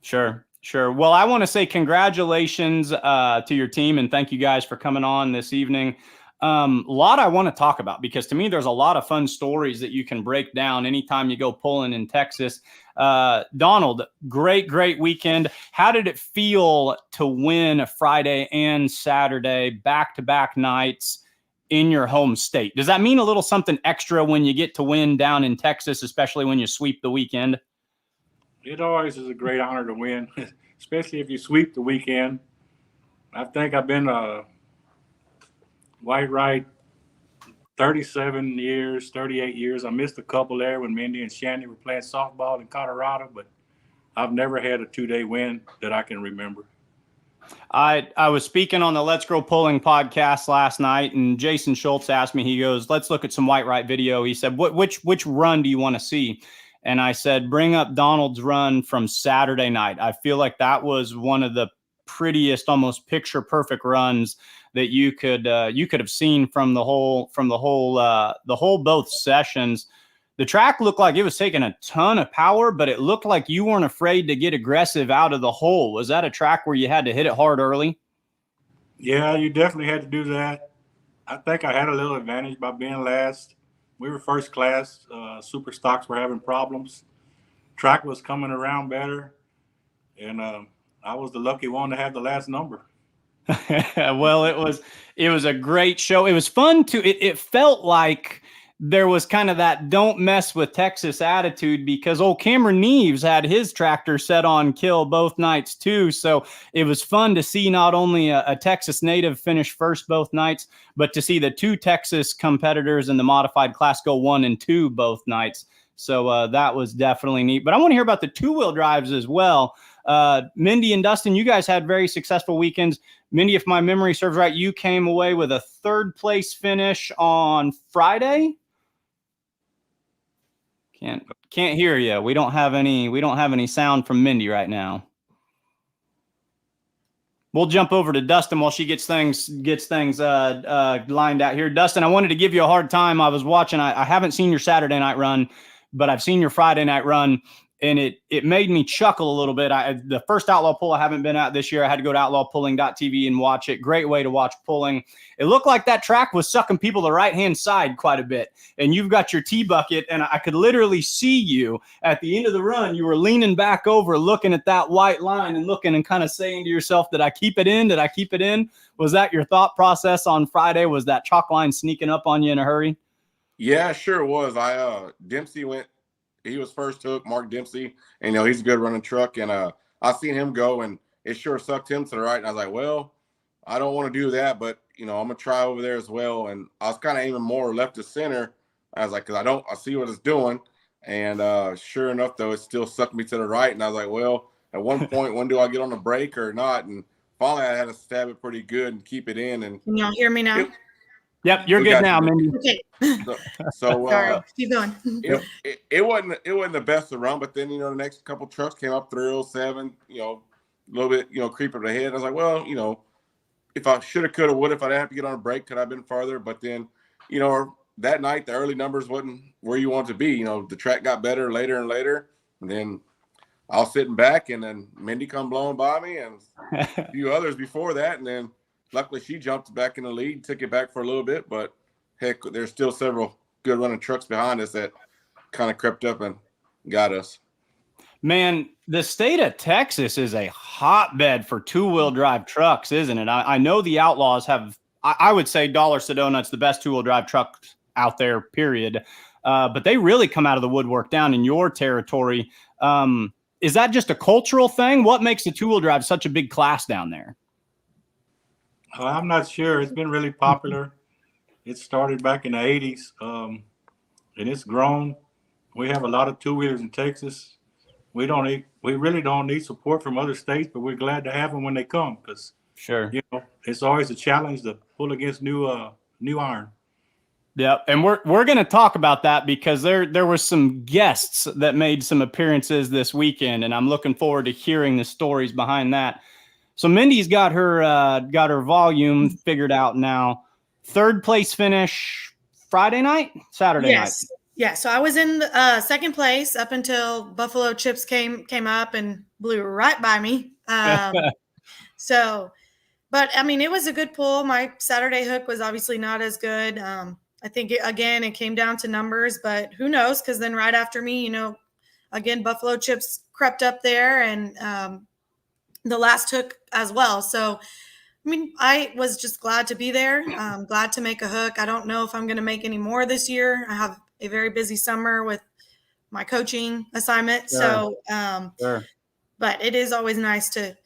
Sure. Well, I want to say congratulations to your team, and thank you guys for coming on this evening. A lot I want to talk about, because to me, there's a lot of fun stories that you can break down anytime you go pulling in Texas. Donald, great weekend. How did it feel to win Friday and Saturday, back-to-back nights? in your home state. Does that mean a little something extra when you get to win down in Texas, especially when you sweep the weekend? It always is a great honor to win, especially if you sweep the weekend. I think I've been white right 37 years, 38 years. I missed a couple there when Mindy and Shandy were playing softball in Colorado, but I've never had a 2-day win that I can remember. I was speaking on the Let's Grow Pulling podcast last night, and Jason Schultz asked me, he goes, let's look at some white right video. He said, which run do you want to see? And I said, bring up Donald's run from Saturday night. I feel like that was one of the prettiest, almost picture perfect runs that you could have seen from the whole both sessions. The track looked like it was taking a ton of power, but it looked like you weren't afraid to get aggressive out of the hole. Was that a track where you had to hit it hard early? Yeah, you definitely had to do that. I think I had a little advantage by being last. We were first class. Super stocks were having problems. Track was coming around better. And I was the lucky one to have the last number. Well, it was a great show. It was fun too. It felt like there was kind of that don't mess with Texas attitude, because old Cameron Neves had his tractor set on kill both nights too. So it was fun to see not only a Texas native finish first both nights, but to see the two Texas competitors in the modified class go 1 and 2 both nights. So that was definitely neat. But I want to hear about the two-wheel drives as well. Mindy and Dustin, you guys had very successful weekends. Mindy, if my memory serves right, you came away with a 3rd place finish on Friday. Can't hear you. We don't have any sound from Mindy right now. We'll jump over to Dustin while she gets things lined out here. Dustin, I wanted to give you a hard time. I was watching. I haven't seen your Saturday night run, but I've seen your Friday night run, and it made me chuckle a little bit. The first Outlaw pull I haven't been at this year. I had to go to outlawpulling.tv and watch it. Great way to watch pulling. It looked like that track was sucking people to the right-hand side quite a bit. And you've got your T-bucket, and I could literally see you at the end of the run. You were leaning back over, looking at that white line and looking and kind of saying to yourself, did I keep it in? Did I keep it in? Was that your thought process on Friday? Was that chalk line sneaking up on you in a hurry? Yeah, sure was. Dempsey went. He was first hook, Mark Dempsey, and he's a good running truck. And I seen him go, and it sure sucked him to the right. And I was like, well, I don't want to do that, but I'm gonna try over there as well. And I was kind of aiming more left to center. I was like, because I see what it's doing. And sure enough, though, it still sucked me to the right. And I was like, well, at one point, when do I get on the brake or not? And finally, I had to stab it pretty good and keep it in. And can y'all hear me now? Yep, you're good now, Mindy. Okay. So sorry, keep going. It wasn't the best to run, but then the next couple trucks came up 307, a little bit creeping ahead. I was like, well, if I should have, could have, would have, if I didn't have to get on a break, could I have been farther? But then that night the early numbers wasn't where you want to be. The track got better later and later, and then I was sitting back, and then Mindy come blowing by me, and a few others before that, and then luckily she jumped back in the lead, took it back for a little bit, but heck, there's still several good running trucks behind us that kind of crept up and got us. Man, the state of Texas is a hotbed for two-wheel drive trucks, isn't it? I know the Outlaws have, I would say Dollar Sedona's the best two-wheel drive truck out there, period. But they really come out of the woodwork down in your territory. Is that just a cultural thing? What makes the two-wheel drive such a big class down there? I'm not sure. It's been really popular. It started back in the 80s, and it's grown. We have a lot of two-wheelers in Texas. We really don't need support from other states, but we're glad to have them when they come, because sure, it's always a challenge to pull against new iron. Yeah, and we're going to talk about that, because there were some guests that made some appearances this weekend, and I'm looking forward to hearing the stories behind that. So Mindy's got her volume figured out now. 3rd place finish Saturday night. Yeah, so I was in second place up until Buffalo Chips came up and blew right by me. But I mean, it was a good pull. My Saturday hook was obviously not as good. I think it came down to numbers, but who knows? Because then right after me, again, Buffalo Chips crept up there, and the last hook as well. So I mean, I was just glad to be there. Glad to make a hook. I don't know if I'm going to make any more this year. I have a very busy summer with my coaching assignment. Sure. So, Sure. but it is always nice to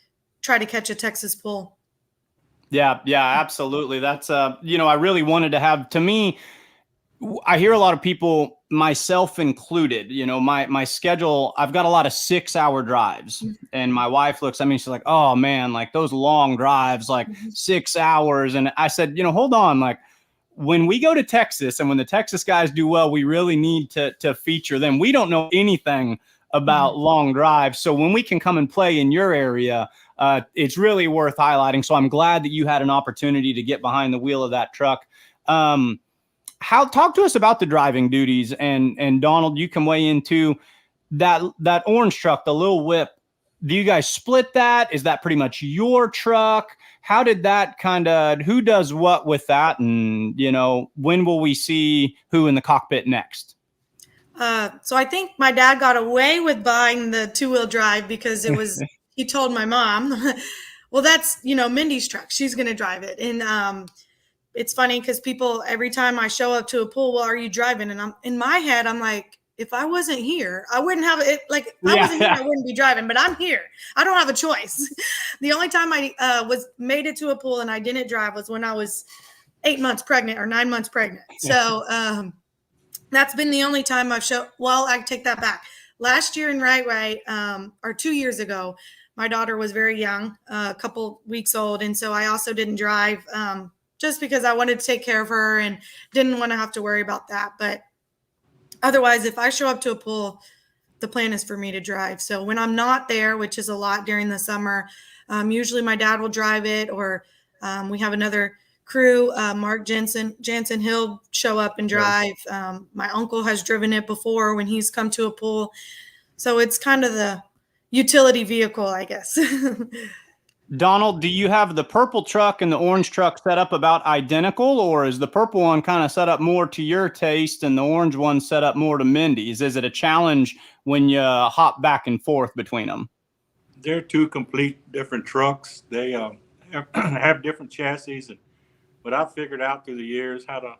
try to catch a Texas pool. Yeah, absolutely. That's I really wanted to have, to me, I hear a lot of people, myself included, my schedule, I've got a lot of 6-hour drives, and my wife looks at me, she's like, oh man, like those long drives, like 6 hours. And I said, hold on, like when we go to Texas and when the Texas guys do well, we really need to feature them. We don't know anything about long drives. So when we can come and play in your area, it's really worth highlighting. So I'm glad that you had an opportunity to get behind the wheel of that truck. Talk to us about the driving duties, and Donald, you can weigh into that orange truck, the little whip. Do you guys split that? Is that pretty much your truck? How did that who does what with that? And, when will we see who in the cockpit next? So I think my dad got away with buying the 2-wheel drive because it was, he told my mom, well, that's, Mindy's truck. She's going to drive it. And, it's funny because people, every time I show up to a pool, well, are you driving? And in my head, I'm like, if I wasn't here, I wouldn't have it. Like, if I wasn't here, I wouldn't be driving, but I'm here. I don't have a choice. The only time I made it to a pool and I didn't drive was when I was 8 months pregnant or 9 months pregnant. So that's been the only time I've shown. Well, I take that back. Last year in Right, or 2 years ago, my daughter was very young, a couple weeks old. And so I also didn't drive, just because I wanted to take care of her and didn't want to have to worry about that. But otherwise, if I show up to a pool, the plan is for me to drive. So when I'm not there, which is a lot during the summer, usually my dad will drive it, or we have another crew, Mark Jensen, he'll show up and drive. My uncle has driven it before when he's come to a pool. So it's kind of the utility vehicle, I guess. Donald, do you have the purple truck and the orange truck set up about identical, or is the purple one kind of set up more to your taste and the orange one set up more to Mindy's? Is it a challenge when you hop back and forth between them? They're two complete different trucks. They have different chassis, but I've figured out through the years how to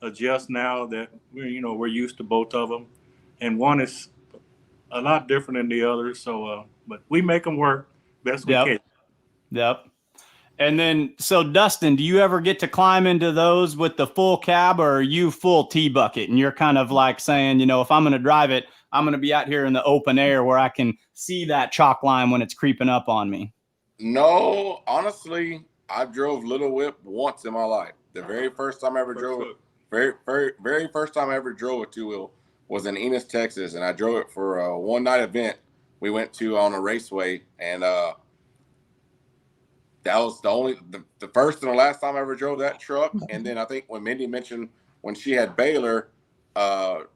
adjust now that we're used to both of them, and one is a lot different than the other. So, but we make them work best we can. Yep. And then, so Dustin, do you ever get to climb into those with the full cab, or are you full T-bucket? And you're kind of like saying, if I'm going to drive it, I'm going to be out here in the open air where I can see that chalk line when it's creeping up on me. No, honestly, I drove Little Whip once in my life. The very first time I ever drove, very first time I ever drove a 2-wheel was in Enos, Texas, and I drove it for a one-night event we went to on a raceway, and that was the first and the last time I ever drove that truck. And then I think when Mindy mentioned when she had Baylor,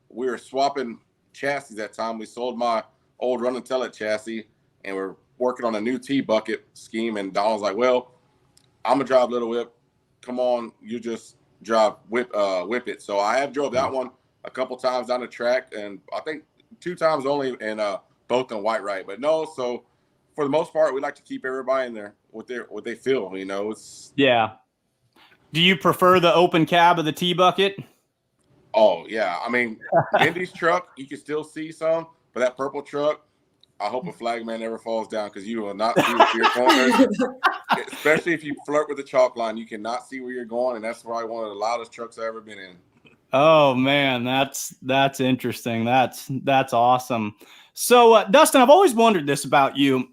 we were swapping chassis that time. We sold my old Run and Tell It chassis, and we're working on a new T-bucket scheme. And Donald's like, well, I'm going to drive Little Whip. Come on, you just drive Whip It. So I have drove that one a couple times down the track, and I think 2 times only, and both in White Right. But no, so for the most part, we like to keep everybody in there what they feel. It's Do you prefer the open cab of the T-bucket? Oh yeah, I mean, Mindy's truck, you can still see some, but that purple truck, I hope a flagman never falls down, because you will not see where you're going. Especially if you flirt with the chalk line, you cannot see where you're going, and that's probably one of the loudest trucks I've ever been in. Oh man, that's interesting. That's awesome. So Dustin, I've always wondered this about you.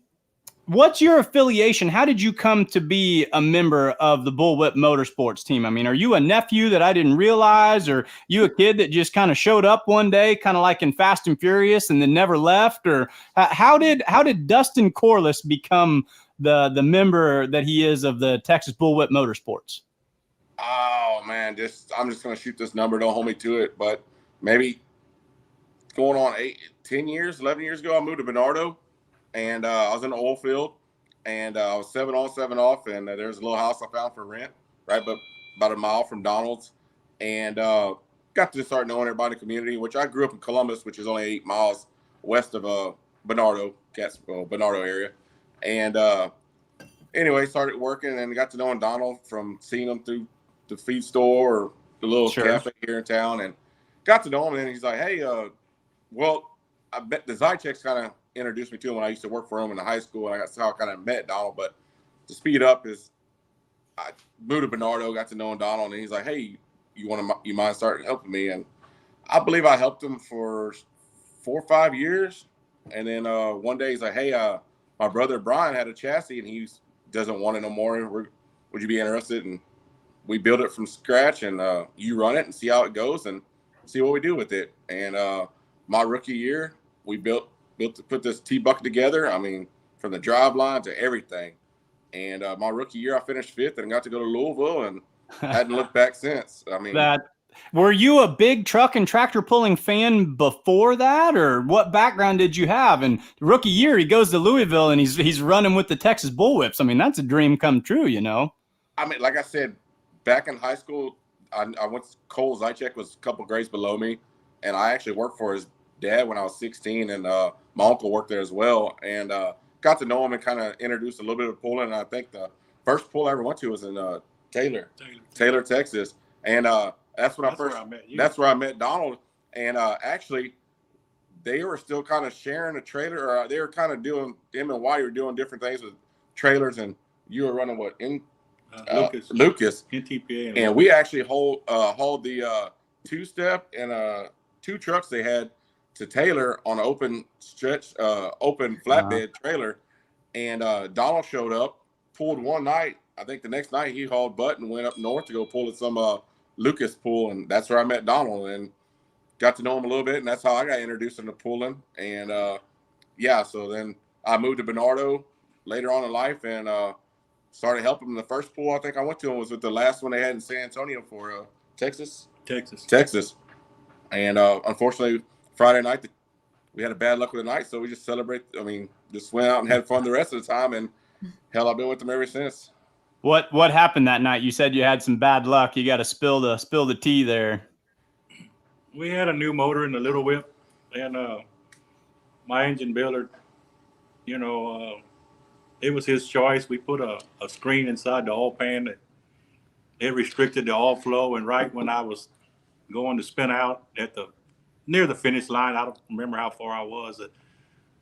What's your affiliation? How did you come to be a member of the Bullwhip Motorsports team? I mean, are you a nephew that I didn't realize, or you a kid that just kind of showed up one day, kind of like in Fast and Furious, and then never left? Or how did Dustin Corliss become the member that he is of the Texas Bullwhip Motorsports? Oh man, I'm just gonna shoot this number. Don't hold me to it, but maybe going on 11 years ago, I moved to Bernardo. And I was in the oil field, and I was 7 on, 7 off, and there's a little house I found for rent, right, but about a mile from Donald's, and got to start knowing everybody in the community, which I grew up in Columbus, which is only 8 miles west of Bernardo area, and anyway, started working and got to know Donald from seeing him through the feed store or the little cafe here in town, and got to know him. And he's like, "Hey, well, I bet the Zycheks kind of introduced me to him when I used to work for him in the high school. And that's how I kind of met Donald. But to speed up is, I moved to Bernardo, got to know Donald, and he's like, "Hey, you mind starting helping me?" And I believe I helped him for 4 or 5 years. And then one day he's like, "Hey, my brother Brian had a chassis and he doesn't want it no more. Would you be interested?" And we built it from scratch, and you run it and see how it goes and see what we do with it. And my rookie year, we put this T-bucket together. I mean, from the drive line to everything. And my rookie year, I finished 5th and got to go to Louisville and hadn't looked back since. I mean, were you a big truck and tractor pulling fan before that, or what background did you have? And rookie year, he goes to Louisville and he's running with the Texas Bullwhips. I mean, that's a dream come true, you know? I mean, like I said, back in high school, I went to Cole Zychek was a couple grades below me, and I actually worked for his dad when I was 16, and my uncle worked there as well, and got to know him and kind of introduced a little bit of pulling. And I think the first pull I ever went to was in Taylor, Texas, and that's when that's where I met Donald. And actually, they were still kind of sharing a trailer, or they were kind of doing, him and Whitey were doing different things with trailers, and you were running what in Lucas NTPA, and we actually hauled the 2-step and 2 trucks they had to Taylor on an open flatbed trailer. And Donald showed up, pulled one night. I think the next night he hauled butt and went up north to go pull at some Lucas pool, and that's where I met Donald and got to know him a little bit, and that's how I got introduced into pulling. And so then I moved to Bernardo later on in life and started helping him. The first pool I think I went to him was with the last one they had in San Antonio for Texas. And unfortunately, Friday night we had a bad luck with the night, so we just just went out and had fun the rest of the time, and hell, I've been with them ever since. What happened that night? You said you had some bad luck. You got to spill the tea there. We had a new motor in the little whip, and my engine builder, it was his choice. We put a screen inside the oil pan that it restricted the oil flow, and right when I was going to spin out near the finish line, I don't remember how far I was,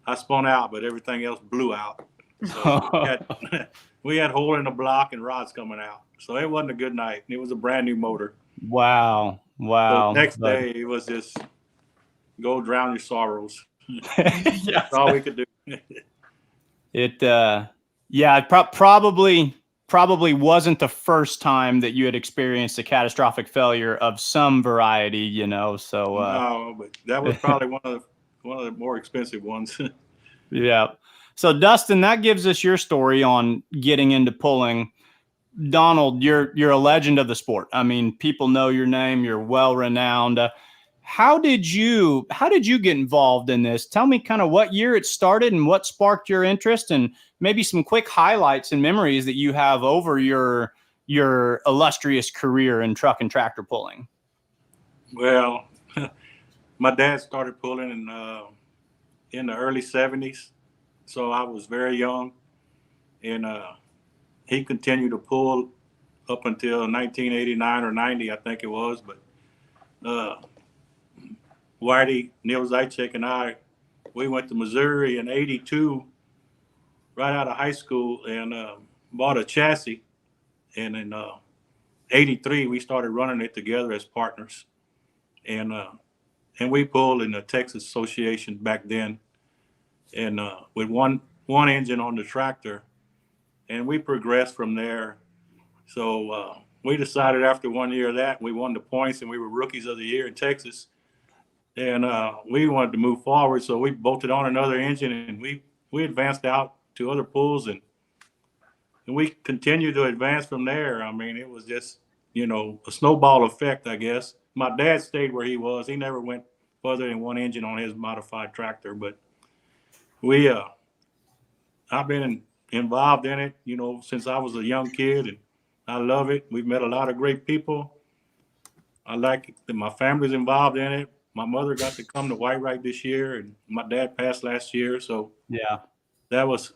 I spun out, but everything else blew out. So we had hole in the block and rods coming out. So it wasn't a good night. It was a brand new motor. Wow. So next day it was just go drown your sorrows. That's all we could do. Probably wasn't the first time that you had experienced a catastrophic failure of some variety, so no, but that was probably one of the more expensive ones. Yeah. So Dustin, that gives us your story on getting into pulling. Donald, you're a legend of the sport. I mean, people know your name. You're well renowned. How did you get involved in this? Tell me kind of what year it started and what sparked your interest, and maybe some quick highlights and memories that you have over your illustrious career in truck and tractor pulling. Well, my dad started pulling in the early 70s. So I was very young, and he continued to pull up until 1989 or 90, I think it was. But Whitey, Neil Zychek, and I, we went to Missouri in 82, right out of high school, and bought a chassis. And in 83, we started running it together as partners. And we pulled in the Texas Association back then, and with one engine on the tractor, and we progressed from there. So we decided after 1 year of that, we won the points, and we were rookies of the year in Texas, and we wanted to move forward. So we bolted on another engine, and we advanced out to other pools, and we continued to advance from there. I mean, it was just a snowball effect, I guess. My dad stayed where he was. He never went further than one engine on his modified tractor, but I've been involved in it, since I was a young kid, and I love it. We've met a lot of great people. I like it that my family's involved in it. My mother got to come to Whitewright this year, and my dad passed last year. So yeah, that was,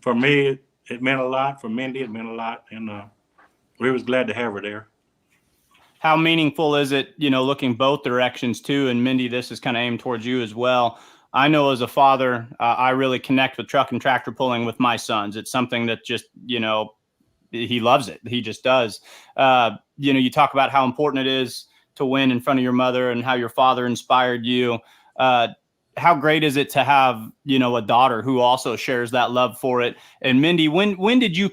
for me, it meant a lot for Mindy. It meant a lot, and we was glad to have her there. How meaningful is it, looking both directions too? And Mindy, this is kind of aimed towards you as well. I know as a father, I really connect with truck and tractor pulling with my sons. It's something that just, he loves it. He just does. You talk about how important it is to win in front of your mother and how your father inspired you. How great is it to have, a daughter who also shares that love for it? And Mindy, when did you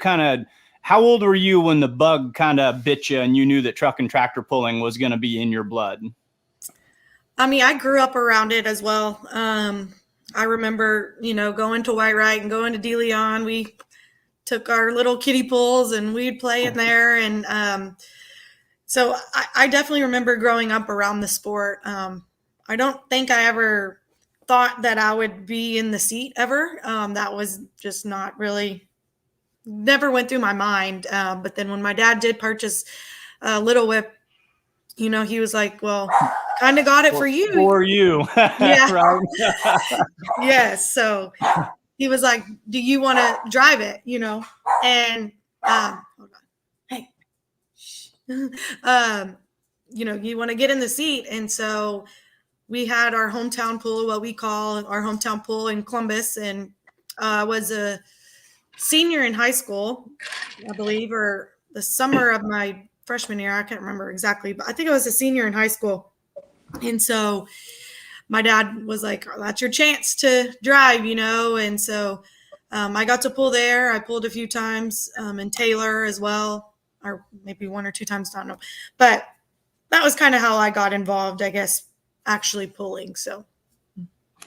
how old were you when the bug kind of bit you and you knew that truck and tractor pulling was going to be in your blood? I mean, I grew up around it as well. I remember, going to Whitewright and going to De Leon. We took our little kiddie pools and we'd play in there. And so I definitely remember growing up around the sport. I don't think I ever thought that I would be in the seat ever. That was just not really, never went through my mind. But then when my dad did purchase Little Whip, he was like, well, kind of got it for you. For you. Yeah. Right. Yes. So he was like, do you want to drive it? And hold on. Hey. You want to get in the seat. And so we had our hometown pool, what we call our hometown pool in Columbus, and was a senior in high school, I believe, or the summer of my freshman year. I can't remember exactly, but I think I was a senior in high school. And so my dad was like, oh, that's your chance to drive, And so I got to pull there. I pulled a few times in Taylor as well, or maybe one or two times, I don't know. But that was kind of how I got involved, I guess, actually pulling. So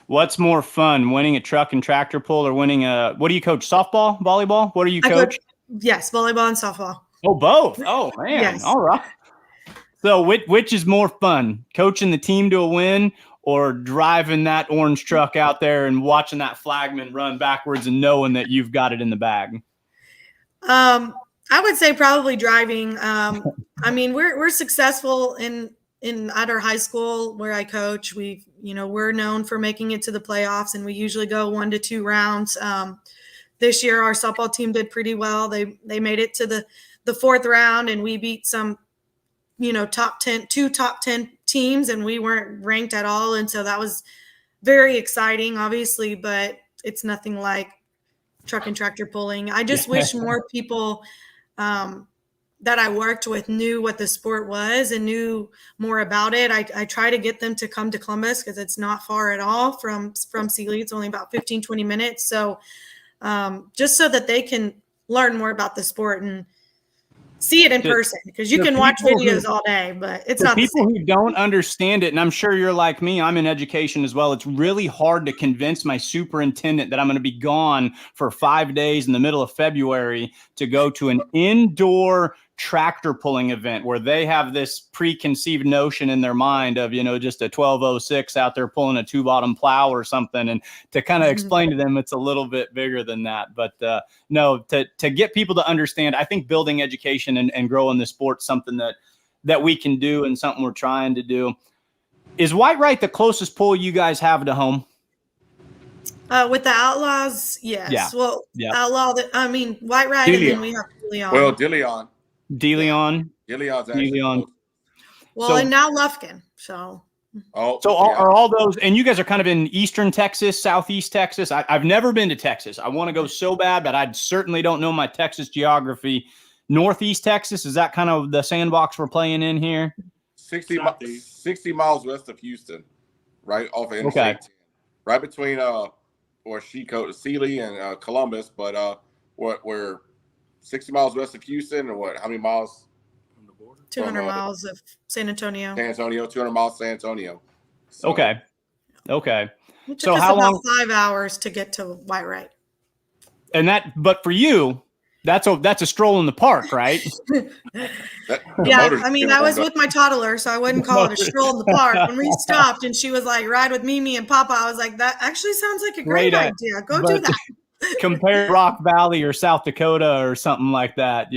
what's more fun, winning a truck and tractor pull or winning what do you coach, softball, volleyball? What do you coach? Yes, volleyball and softball. Oh, both. Oh, man. Yes. All right. So which is more fun, coaching the team to a win or driving that orange truck out there and watching that flagman run backwards and knowing that you've got it in the bag? I would say probably driving. I mean, we're successful at our high school where I coach. We're known for making it to the playoffs, and we usually go 1 to 2 rounds. This year, our softball team did pretty well. They made it to the fourth round, and we beat some, two top 10 teams, and we weren't ranked at all. And so that was very exciting, obviously, but it's nothing like truck and tractor pulling. I just wish more people that I worked with knew what the sport was and knew more about it. I try to get them to come to Columbus because it's not far at all from Sealy. It's only about 15, 20 minutes. So just so that they can learn more about the sport and see it in person, because you can watch videos all day, but it's not the same. People who don't understand it, and I'm sure you're like me, I'm in education as well. It's really hard to convince my superintendent that I'm going to be gone for 5 days in the middle of February to go to an indoor tractor pulling event where they have this preconceived notion in their mind of, just a 1206 out there pulling a 2-bottom plow or something. And to kind of explain to them, it's a little bit bigger than that. But no, to get people to understand, I think building education and growing the sport, something that we can do and something we're trying to do. Is Whitewright the closest pull you guys have to home? With the Outlaws, yes. Yeah. Well, yeah. Whitewright, and then we have De Leon. Well, De Leon. De Leon's actually. De Leon. Well, and now Lufkin. So. Oh, so are all those, and you guys are kind of in eastern Texas, southeast Texas. I've never been to Texas. I want to go so bad, but I certainly don't know my Texas geography. Northeast Texas, is that kind of the sandbox we're playing in here? 60 miles west of Houston, right off of Interstate 10, right between Sealy and Columbus. But we're 60 miles west of Houston, or how many miles? 200 miles of San Antonio. 200 miles San Antonio. So, Okay. It took us how about long? 5 hours to get to Whitewright. And but for you, that's a stroll in the park, right? Yeah, I mean, I was with my toddler, so I wouldn't call it a stroll in the park. When we stopped and she was like, ride with Mimi and Papa, I was like, that actually sounds like a great idea. Go do that. Compare Rock Valley or South Dakota or something like that,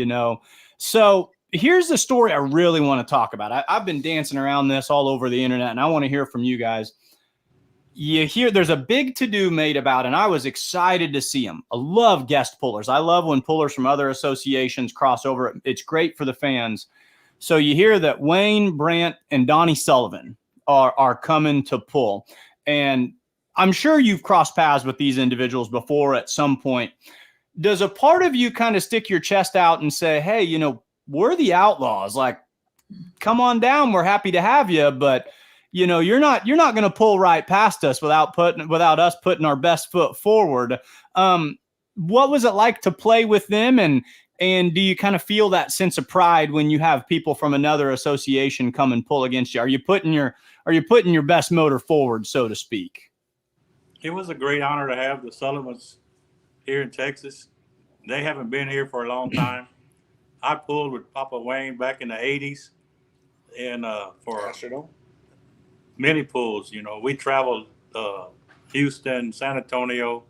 So here's the story I really want to talk about. I've been dancing around this all over the internet, and I want to hear from you guys. you hear there's a big to-do made about it, and I was excited to see them. I love guest pullers. I love when pullers from other associations cross over. It's great for the fans. So you hear that Wayne, Brant, and Donnie Sullivan are coming to pull. And I'm sure you've crossed paths with these individuals before at some point. Does a part of you kind of stick your chest out and say, hey, you know, we're the Outlaws, like, come on down, we're happy to have you, but you know, you're not going to pull right past us without us putting our best foot forward. What was it like to play with them, and do you kind of feel that sense of pride when you have people from another association come and pull against you? Are you putting your best motor forward, so to speak? It was a great honor to have the Sullivans here in Texas. They haven't been here for a long time. I pulled with Papa Wayne back in the 80s, and for many pulls, you know, we traveled Houston, San Antonio.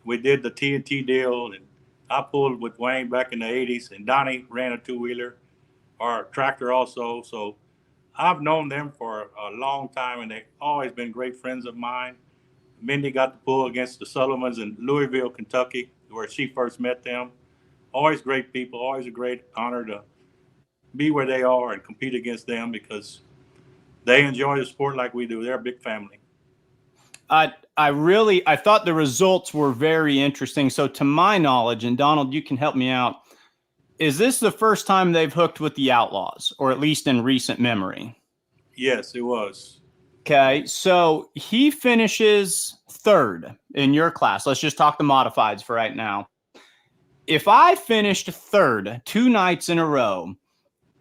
We did the TNT deal, and I pulled with Wayne back in the 80s, and Donnie ran a two-wheeler or tractor also. So I've known them for a long time, and they've always been great friends of mine. Mindy got to pull against the Sullivans in Louisville, Kentucky, where she first met them. Always great people, always a great honor to be where they are and compete against them, because they enjoy the sport like we do. They're a big family. I thought the results were very interesting. So to my knowledge, and Donald, you can help me out, is this the first time they've hooked with the Outlaws, or at least in recent memory? Yes, it was. Okay, so he finishes third in your class. Let's just talk the modifieds for right now. If I finished third 2 nights in a row,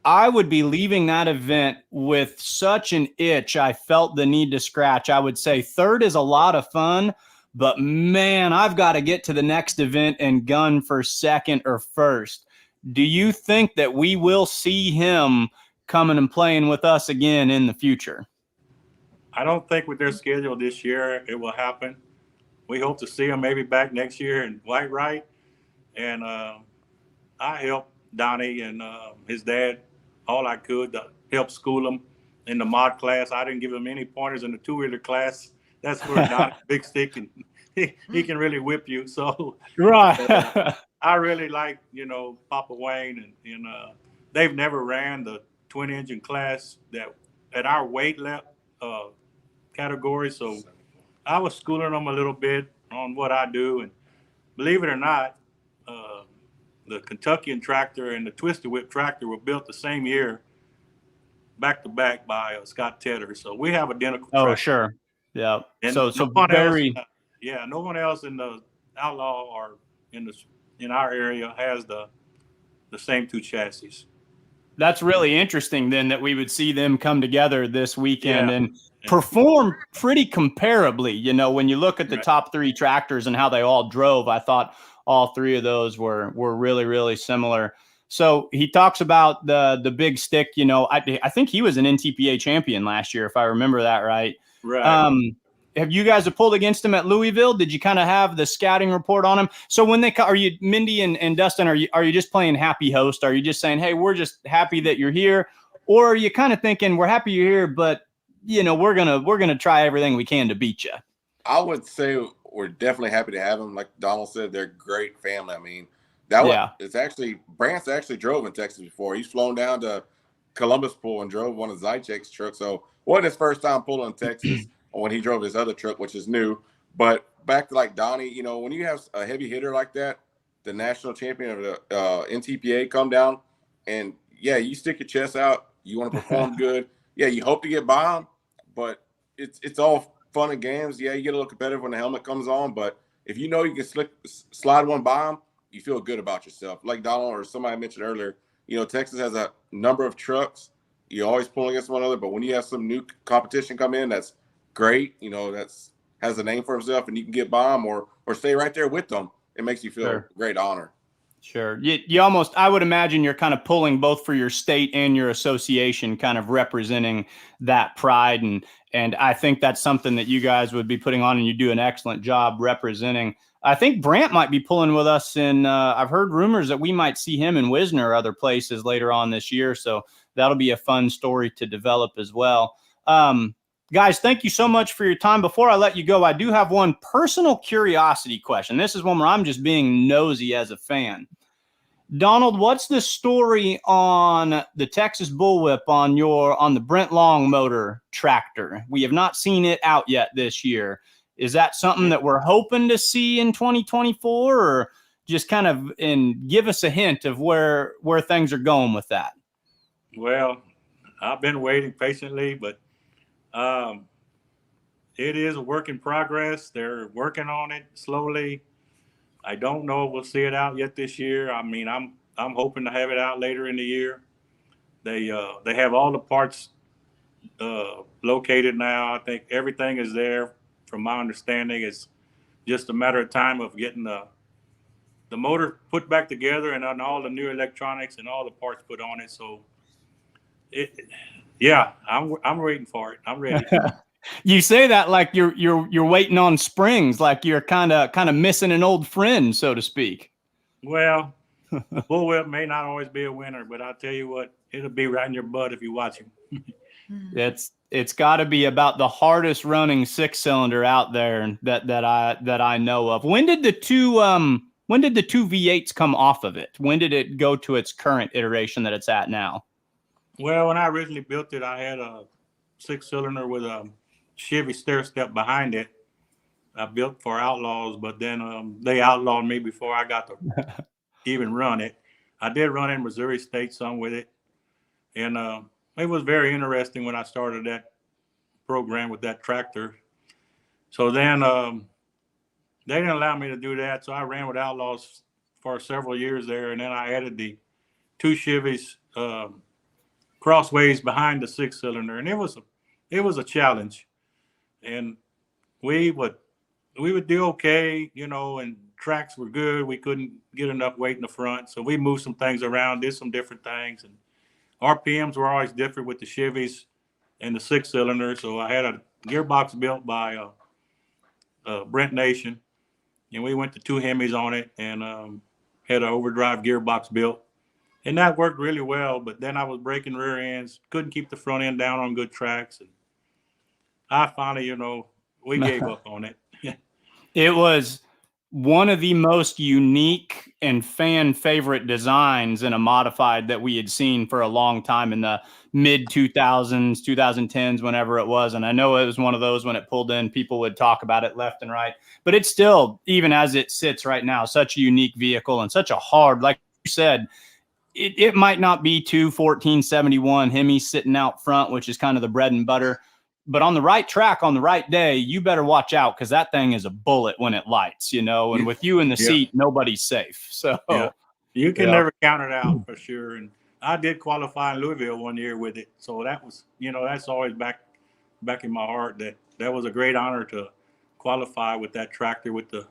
I would be leaving that event with such an itch I felt the need to scratch. I would say third is a lot of fun, but man, I've got to get to the next event and gun for second or first. Do you think that we will see him coming and playing with us again in the future? I don't think with their schedule this year it will happen. We hope to see him maybe back next year in Whitewright. And I helped Donnie and his dad all I could to help school him in the mod class. I didn't give him any pointers in the two-wheeler class. That's where Donnie's big stick, and he can really whip you. So right. I really like, you know, Papa Wayne, and they've never ran the twin engine class that at our weight category. So I was schooling them a little bit on what I do, and believe it or not, the Kentuckian tractor and the Twisted Whip tractor were built the same year, back to back, by Scott Tedder. So we have identical tractor. Oh, sure. Yeah. And so very no one else in the Outlaw or in our area has the same 2 chassis. That's really interesting then, that we would see them come together this weekend and perform pretty comparably. You know, when you look at the top 3 tractors and how they all drove, I thought all 3 of those were really, really similar. So he talks about the big stick. You know, I think he was an NTPA champion last year, if I remember that right. Right. Have you guys pulled against him at Louisville? Did you kind of have the scouting report on him? So when are you, Mindy and Dustin, are you just playing happy host? Are you just saying, hey, we're just happy that you're here? Or are you kind of thinking, we're happy you're here, but you know, we're gonna try everything we can to beat you? I would say we're definitely happy to have them. Like Donald said, they're a great family. I mean, Brant's actually drove in Texas before. He's flown down to Columbus Pool and drove one of Zychek's trucks. So wasn't his first time pulling in Texas when he drove his other truck, which is new. But back to like Donnie, you know, when you have a heavy hitter like that, the national champion of the NTPA come down, and you stick your chest out. You want to perform good. Yeah, you hope to get by him, but it's all fun and games. Yeah, you get a little competitive when the helmet comes on, but if you know you can slide one by him, you feel good about yourself. Like Donald or somebody mentioned earlier, you know, Texas has a number of trucks. You're always pulling against one another, but when you have some new competition come in, that's great. You know, has a name for himself, and you can get by them or stay right there with them. It makes you feel great honor. Sure. You almost, I would imagine you're kind of pulling both for your state and your association, kind of representing that pride. And I think that's something that you guys would be putting on, and you do an excellent job representing. I think Brant might be pulling with us I've heard rumors that we might see him in Wisner or other places later on this year. So that'll be a fun story to develop as well. Guys, thank you so much for your time. Before I let you go, I do have one personal curiosity question. This is one where I'm just being nosy as a fan. Donald, what's the story on the Texas Bullwhip on the Brent Long motor tractor? We have not seen it out yet this year. Is that something that we're hoping to see in 2024, or just kind of give us a hint of where things are going with that? Well, I've been waiting patiently, but it is a work in progress. They're working on it slowly. I don't know if we'll see it out yet this year. I mean, I'm hoping to have it out later in the year. They have all the parts located now. I think everything is there. From my understanding, it's just a matter of time of getting the motor put back together and on all the new electronics and all the parts put on it. So I'm waiting for it. I'm ready. You say that like you're waiting on springs, like you're kind of missing an old friend, so to speak. Well, Bullwhip may not always be a winner, but I'll tell you what, it'll be right in your butt if you watch him. It's got to be about the hardest running 6-cylinder out there that I know of. When did the two V8s come off of it? When did it go to its current iteration that it's at now? Well, when I originally built it, I had a 6-cylinder with a Chevy stair step behind it. I built for Outlaws, but then they outlawed me before I got to even run it. I did run in Missouri State some with it, and it was very interesting when I started that program with that tractor. So then they didn't allow me to do that, so I ran with Outlaws for several years there, and then I added the two Chevys crossways behind the 6-cylinder, and it was a challenge. And we would do okay, and tracks were good. We couldn't get enough weight in the front, so we moved some things around, did some different things, and RPMs were always different with the Chevys and the 6-cylinder. So I had a gearbox built by Brent Nation, and we went to 2 Hemis on it, and had an overdrive gearbox built, and that worked really well. But then I was breaking rear ends, couldn't keep the front end down on good tracks, and I finally, we gave up on it. It was one of the most unique and fan favorite designs in a modified that we had seen for a long time in the mid 2000s, 2010s, whenever it was. And I know it was one of those when it pulled in, people would talk about it left and right, but it's still, even as it sits right now, such a unique vehicle and such a hard, like you said, it might not be 2 1471 Hemis sitting out front, which is kind of the bread and butter. But on the right track, on the right day, you better watch out, because that thing is a bullet when it lights, and with you in the seat, nobody's safe. So you can never count it out for sure. And I did qualify in Louisville one year with it. So that was, that's always back in my heart, that was a great honor to qualify with that tractor with the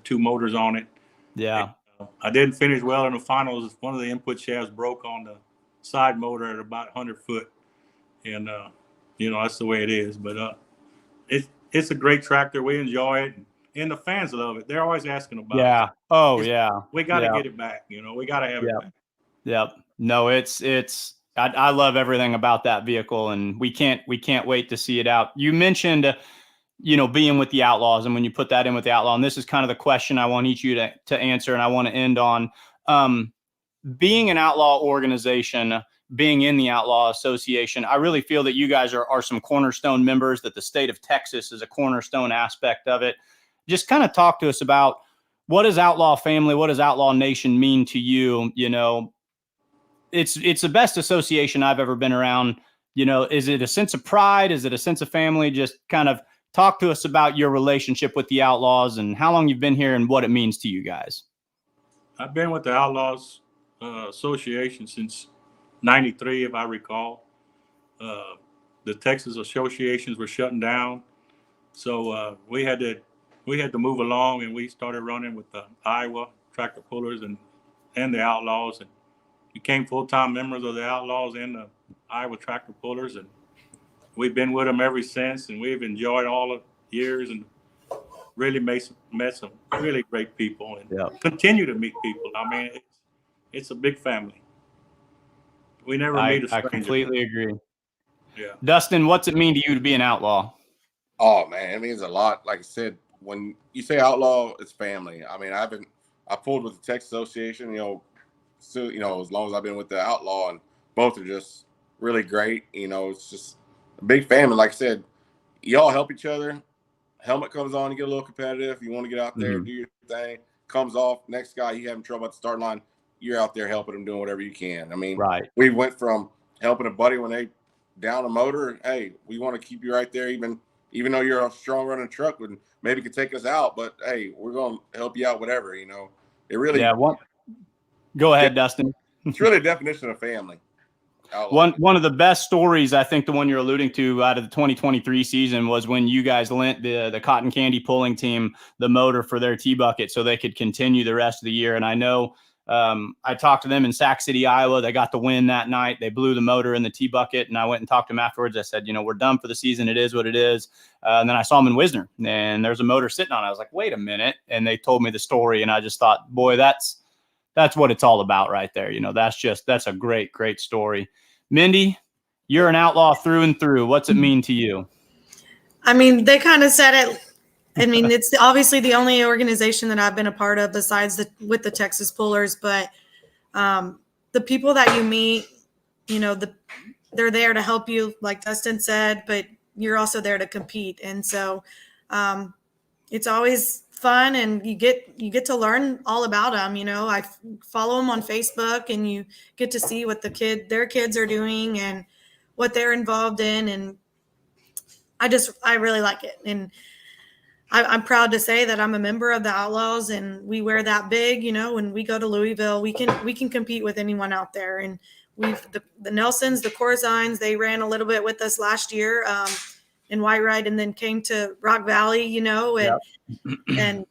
2 motors on it. Yeah. And, I didn't finish well in the finals. One of the input shafts broke on the side motor at about 100 foot. And, that's the way it is. But it's a great tractor. We enjoy it, and the fans love it. They're always asking about it. Yeah. Oh, yeah. We got to get it back. We got to have it back. Yep. No, I love everything about that vehicle, and we can't wait to see it out. You mentioned, being with the Outlaws, and when you put that in with the Outlaw, and this is kind of the question I want each of you to answer, and I want to end on, being an outlaw organization, being in the Outlaw Association, I really feel that you guys are some cornerstone members, that the state of Texas is a cornerstone aspect of it. Just kind of talk to us about, what does Outlaw family, what does Outlaw Nation mean to you? It's the best association I've ever been around. Is it a sense of pride? Is it a sense of family? Just kind of talk to us about your relationship with the Outlaws and how long you've been here and what it means to you guys. I've been with the Outlaws Association since 93, if I recall. The Texas associations were shutting down, so we had to move along, and we started running with the Iowa tractor pullers and the Outlaws, and became full-time members of the Outlaws and the Iowa tractor pullers, and we've been with them ever since, and we've enjoyed all the years and really met some really great people, and continue to meet people. I mean, it's a big family. We never meet a stranger. I completely agree. Yeah. Dustin, what's it mean to you to be an outlaw? Oh man, it means a lot. Like I said, when you say outlaw, it's family. I mean, I pulled with the Texas Association, so as long as I've been with the outlaw, and both are just really great. It's just a big family. Like I said, y'all help each other. Helmet comes on, you get a little competitive. You want to get out there, do your thing. Comes off, next guy, you having trouble at the start line, you're out there helping them, doing whatever you can. I mean, Right. we went from helping a buddy when they down a motor. Hey, we want to keep you right there, even though you're a strong running truck and maybe could take us out, but hey, we're going to help you out, whatever. It really. Yeah. Go ahead, Dustin. It's really a definition of family. Outlaw. One of the best stories, I think the one you're alluding to out of the 2023 season, was when you guys lent the cotton candy pulling team the motor for their T-bucket so they could continue the rest of the year. And I know I talked to them in Sac City, Iowa. They got the win that night. They blew the motor in the T-bucket, and I went and talked to them afterwards. I said, we're done for the season. It is what it is. And then I saw them in Wisner, and there's a motor sitting on it. I was like, wait a minute. And they told me the story, and I just thought, boy, that's what it's all about right there. That's a great, great story. Mindy, you're an outlaw through and through. What's it mean to you? I mean, they kind of said it. I mean, it's obviously the only organization that I've been a part of besides with the Texas Pullers, but the people that you meet, they're there to help you, like Dustin said, but you're also there to compete. And so it's always fun, and you get to learn all about them. I follow them on Facebook, and you get to see what their kids are doing and what they're involved in. And I really like it. And I'm proud to say that I'm a member of the Outlaws, and we wear that big. When we go to Louisville, we can compete with anyone out there. And the Nelsons, the Corzines, they ran a little bit with us last year in Whitewright, and then came to Rock Valley, and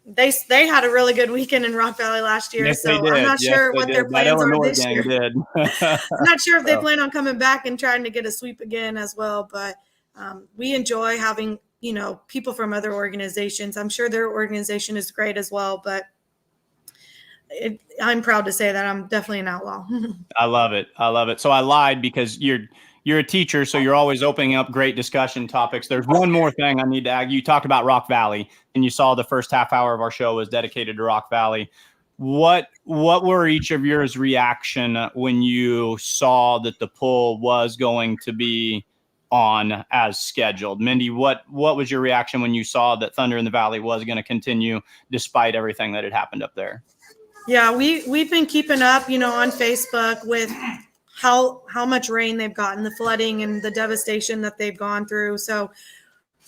they had a really good weekend in Rock Valley last year. Yes, so I'm not sure what their plans are this year. I'm not sure if they plan on coming back and trying to get a sweep again as well. But we enjoy having, people from other organizations. I'm sure their organization is great as well, but I'm proud to say that I'm definitely an outlaw. I love it. So I lied because you're a teacher, so you're always opening up great discussion topics. There's one more thing I need to add. You talked about Rock Valley, and you saw the first half hour of our show was dedicated to Rock Valley. What were each of yours reaction when you saw that the pull was going to be on as scheduled? Mindy, what was your reaction when you saw that Thunder in the Valley was going to continue despite everything that had happened up there? Yeah, we've been keeping up, on Facebook with how much rain they've gotten, the flooding and the devastation that they've gone through. So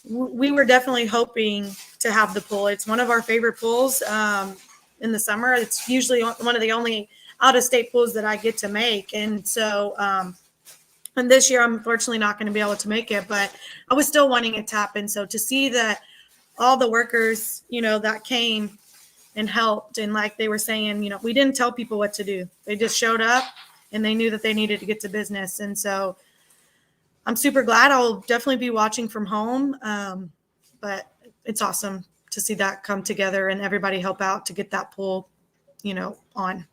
we were definitely hoping to have the pull. It's one of our favorite pulls in the summer. It's usually one of the only out-of-state pulls that I get to make. And so and this year, I'm unfortunately not going to be able to make it, but I was still wanting it to happen. So to see that all the workers, that came and helped, and like they were saying, we didn't tell people what to do. They just showed up, and they knew that they needed to get to business. And so I'm super glad. I'll definitely be watching from home. But it's awesome to see that come together and everybody help out to get that pull, on.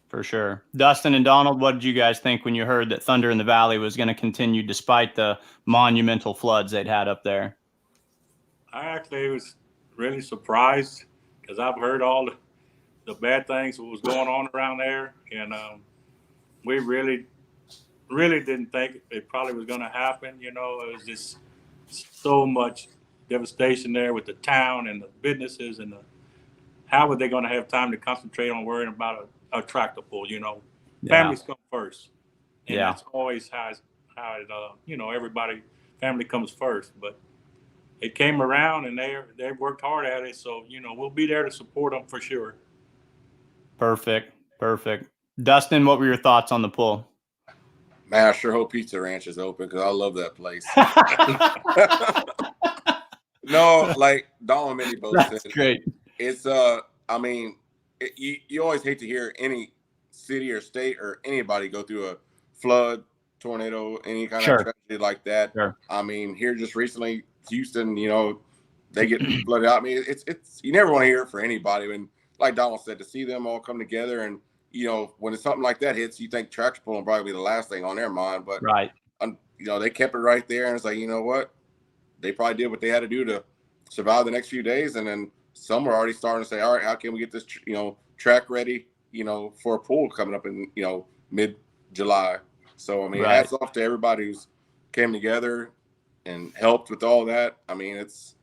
For sure. Dustin and Donald, what did you guys think when you heard that Thunder in the Valley was going to continue despite the monumental floods they'd had up there? I actually was really surprised because I've heard all the bad things that was going on around there. And we really didn't think it probably was going to happen. It was just so much devastation there with the town and the businesses, and how were they going to have time to concentrate on worrying about a tractor pull? Families come first, and that's always how it, everybody, family comes first. But it came around, and they worked hard at it. So we'll be there to support them for sure. Perfect. Dustin, what were your thoughts on the pull? Man, I sure hope Pizza Ranch is open because I love that place. No, like Don and Mindy both That's said, great. It's you always hate to hear any city or state or anybody go through a flood, tornado, any kind of tragedy like that. Sure. I mean, here just recently, Houston, they get flooded out. I mean, it's you never want to hear it for anybody. And like Donald said, to see them all come together, and when it's something like that hits, you think tractor pulling will probably be the last thing on their mind. But right. they kept it right there, and it's like, you know what? They probably did what they had to do to survive the next few days, and then some were already starting to say, all right, how can we get this, track ready, for a pool coming up in, mid-July. So, I mean, Right. hats off to everybody who's came together and helped with all that. I mean, it's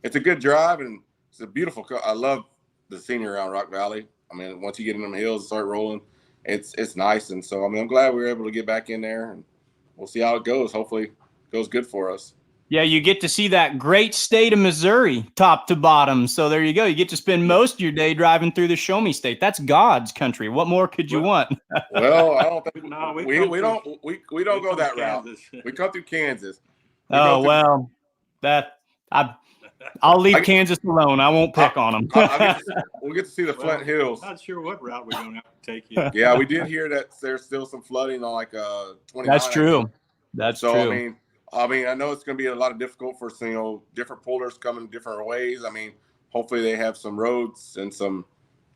a good drive, and it's a beautiful. I love the scenery around Rock Valley. I mean, once you get in them hills and start rolling, it's nice. And so, I mean, I'm glad we were able to get back in there, and we'll see how it goes. Hopefully it goes good for us. Yeah, you get to see that great state of Missouri, top to bottom. So there you go. You get to spend most of your day driving through the Show Me State. That's God's country. What more could you want? Well, I don't think No, we don't go that route. We come through Kansas. I'll leave Kansas alone. I won't pick on them. We'll get to see the Flint Hills. Not sure what route we're going to have to take yet. Yeah, we did hear that there's still some flooding on 29. That's true. That's so, true. I mean, I know it's going to be a lot of difficult for different pullers coming different ways. I mean, hopefully they have some roads and some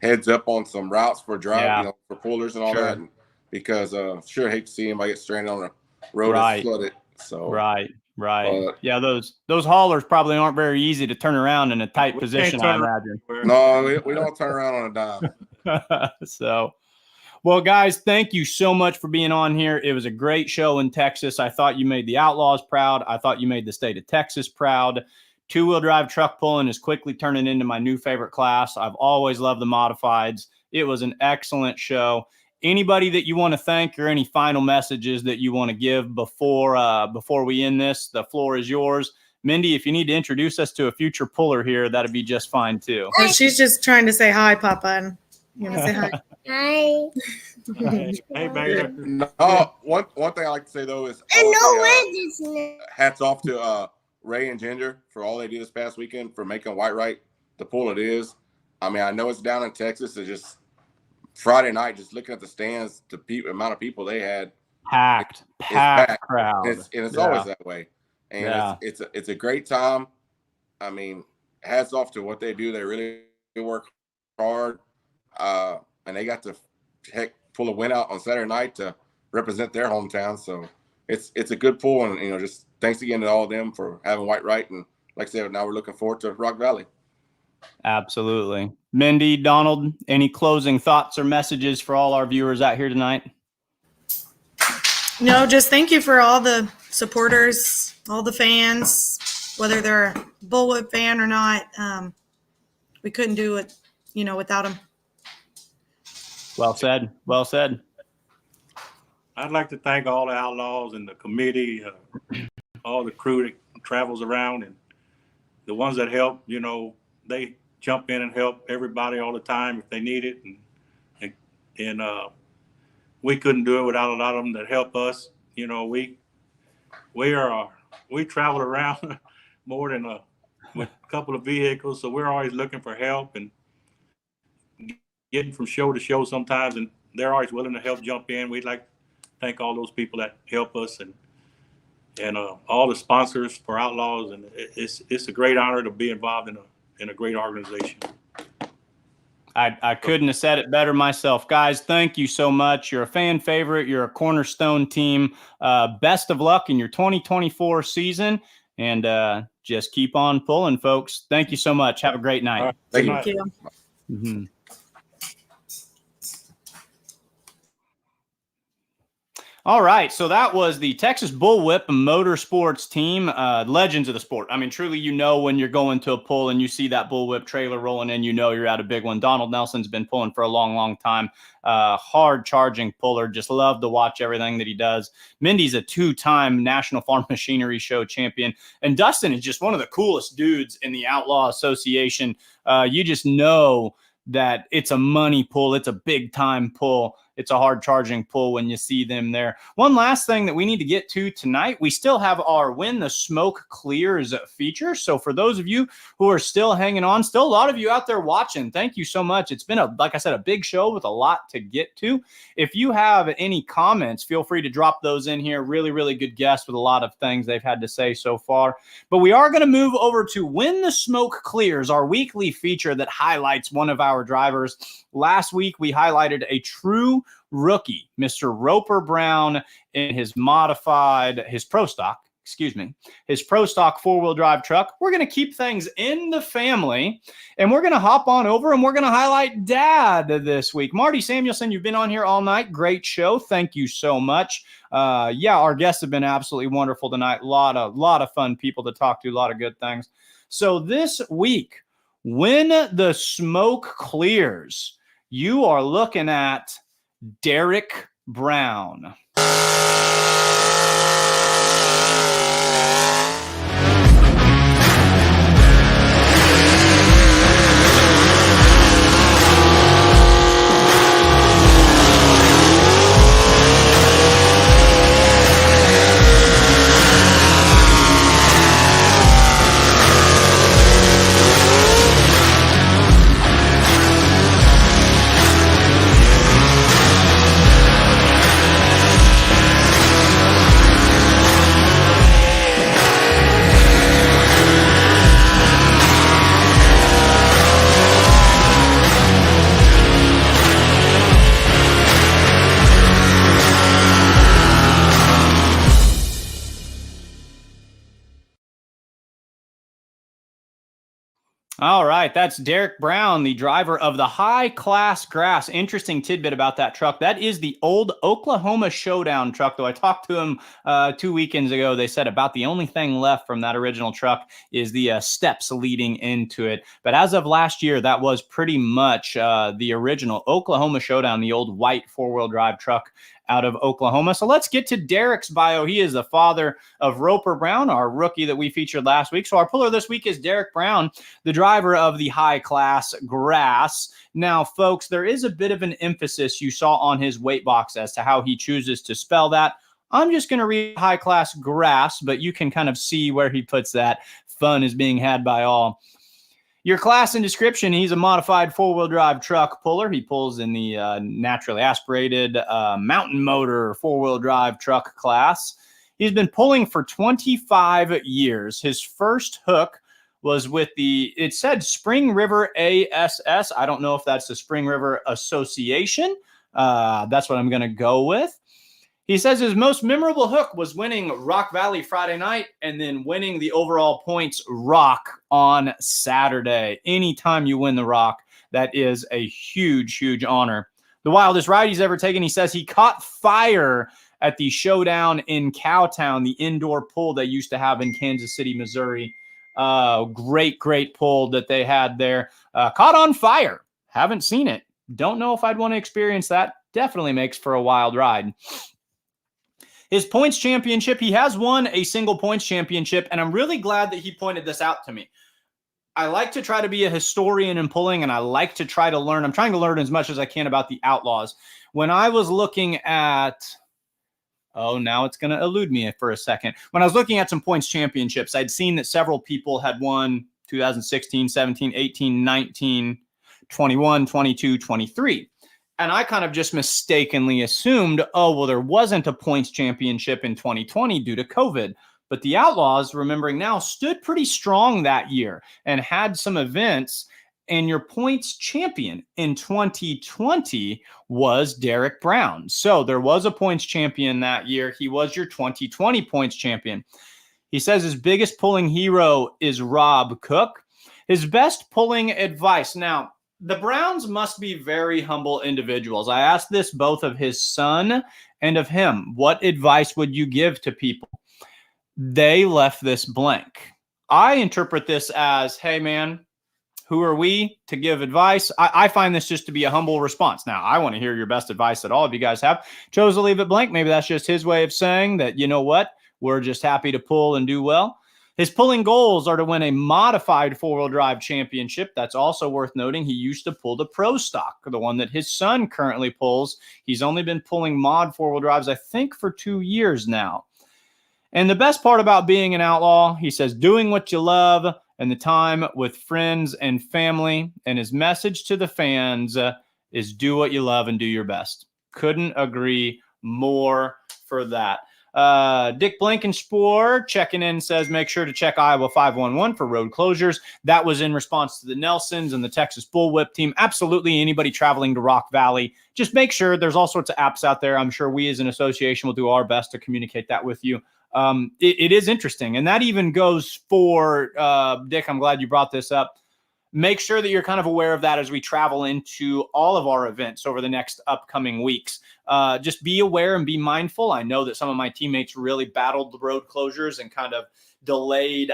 heads up on some routes for drive, for pullers and all that. Because sure hate to see anybody get stranded on a road that's flooded. So right. Yeah, those haulers probably aren't very easy to turn around in a tight position, I imagine. No, we don't turn around on a dime. So, well, guys, thank you so much for being on here. It was a great show in Texas. I thought you made the Outlaws proud. I thought you made the state of Texas proud. Two-wheel drive truck pulling is quickly turning into my new favorite class. I've always loved the modifieds. It was an excellent show. Anybody that you want to thank or any final messages that you want to give before we end this, the floor is yours. Mindy, if you need to introduce us to a future puller here, that'd be just fine too. Well, she's just trying to say hi, Papa. And you want to say hi? Hi. Hey, baby. No, one thing I like to say though is hats off to Ray and Ginger for all they did this past weekend for making Whitewright the pool it is. I mean, I know it's down in Texas. It's just Friday night, just looking at the stands, the amount of people they had, packed crowd, and it's always that way. And it's a great time. I mean, hats off to what they do. They really work hard, and they got to pull a win out on Saturday night to represent their hometown. So it's a good pool, and just thanks again to all of them for having Whitewright. And like I said, now we're looking forward to Rock Valley. Absolutely. Mindy, Donald, any closing thoughts or messages for all our viewers out here tonight? No, just thank you for all the supporters, all the fans, whether they're a Bullwhip fan or not. We couldn't do it, without them. Well said. Well said. I'd like to thank all the Outlaws and the committee, all the crew that travels around, and the ones that help, they jump in and help everybody all the time if they need it. And we couldn't do it without a lot of them that help us. We travel around more than with a couple of vehicles. So we're always looking for help and getting from show to show sometimes. And they're always willing to help jump in. We'd like to thank all those people that help us and all the sponsors for Outlaws. And it's a great honor to be involved in a great organization. I couldn't have said it better myself. Guys, thank you so much. You're a fan favorite. You're a cornerstone team. Best of luck in your 2024 season. And just keep on pulling, folks. Thank you so much. Have a great night. Right. Thank you. Mm-hmm. All right, so that was the Texas Bullwhip Motorsports team, legends of the sport. I mean, truly, when you're going to a pull and you see that Bullwhip trailer rolling in, you're at a big one. Donald Nelson's been pulling for a long, long time. Hard charging puller. Just love to watch everything that he does. Mindy's a 2-time National Farm Machinery Show champion. And Dustin is just one of the coolest dudes in the Outlaw Association. You just know that it's a money pull. It's a big time pull. It's a hard charging pull when you see them there. One last thing that we need to get to tonight, we still have our When the Smoke Clears feature. So for those of you who are still hanging on, still a lot of you out there watching, thank you so much. It's been like I said, a big show with a lot to get to. If you have any comments, feel free to drop those in here. Really, really good guests with a lot of things they've had to say so far. But we are going to move over to When the Smoke Clears, our weekly feature that highlights one of our drivers. Last week, we highlighted a true rookie, Mr. Roper Brown, in his pro stock four-wheel drive truck. We're going to keep things in the family, and we're going to hop on over and we're going to highlight Dad this week. Marty Samuelson, you've been on here all night. Great show. Thank you so much. Our guests have been absolutely wonderful tonight. A lot of fun people to talk to, a lot of good things. So this week, when the smoke clears, you are looking at Derek Brown. All right, that's Derek Brown, the driver of the High Class Grass. Interesting tidbit about that truck. That is the old Oklahoma Showdown truck, though I talked to him 2 weekends ago. They said about the only thing left from that original truck is the steps leading into it. But as of last year, that was pretty much the original Oklahoma Showdown, the old white four-wheel drive truck out of Oklahoma. So let's get to Derek's bio. He is the father of Roper Brown, our rookie that we featured last week. So our puller this week is Derek Brown, the driver of the High Class Grass. Now, folks, there is a bit of an emphasis you saw on his weight box as to how he chooses to spell that. I'm just going to read High Class Grass, but you can kind of see where he puts that. Fun is being had by all. Your class and description, he's a modified four-wheel drive truck puller. He pulls in the naturally aspirated mountain motor four-wheel drive truck class. He's been pulling for 25 years. His first hook was with it said Spring River ASS. I don't know if that's the Spring River Association. That's what I'm going to go with. He says his most memorable hook was winning Rock Valley Friday night and then winning the overall points Rock on Saturday. Anytime you win the Rock, that is a huge, huge honor. The wildest ride he's ever taken, he says he caught fire at the Showdown in Cowtown, the indoor pool they used to have in Kansas City, Missouri. Great pull that they had there. Caught on fire. Haven't seen it. Don't know if I'd want to experience that. Definitely makes for a wild ride. His points championship, he has won a single points championship, and I'm really glad that he pointed this out to me. I like to try to be a historian in pulling, and I like to try to learn. I'm trying to learn as much as I can about the Outlaws. When I was looking at, now it's going to elude me for a second. When I was looking at some points championships, I'd seen that several people had won 2016, 17, 18, 19, 21, 22, 23. And I kind of just mistakenly assumed, there wasn't a points championship in 2020 due to COVID. But the Outlaws, remembering now, stood pretty strong that year and had some events. And your points champion in 2020 was Derek Brown. So there was a points champion that year. He was your 2020 points champion. He says his biggest pulling hero is Rob Cook. His best pulling advice. Now, the Browns must be very humble individuals. I asked this both of his son and of him. What advice would you give to people? They left this blank. I interpret this as, hey, man, who are we to give advice? I find this just to be a humble response. Now, I want to hear your best advice that all of you guys have. Chose to leave it blank. Maybe that's just his way of saying that, you know what? We're just happy to pull and do well. His pulling goals are to win a modified four-wheel drive championship. That's also worth noting. He used to pull the Pro Stock, the one that his son currently pulls. He's only been pulling mod four-wheel drives, I think, for 2 years now. And the best part about being an outlaw, he says, doing what you love and the time with friends and family. And his message to the fans is do what you love and do your best. Couldn't agree more for that. Dick Blankenspore checking in says, make sure to check Iowa 511 for road closures. That was in response to the Nelsons and the Texas Bullwhip team. Absolutely anybody traveling to Rock Valley, just make sure. There's all sorts of apps out there. I'm sure we as an association will do our best to communicate that with you. It is interesting. And that even goes for, Dick, I'm glad you brought this up. Make sure that you're kind of aware of that as we travel into all of our events over the next upcoming weeks. Just be aware and be mindful. I know that some of my teammates really battled the road closures and kind of delayed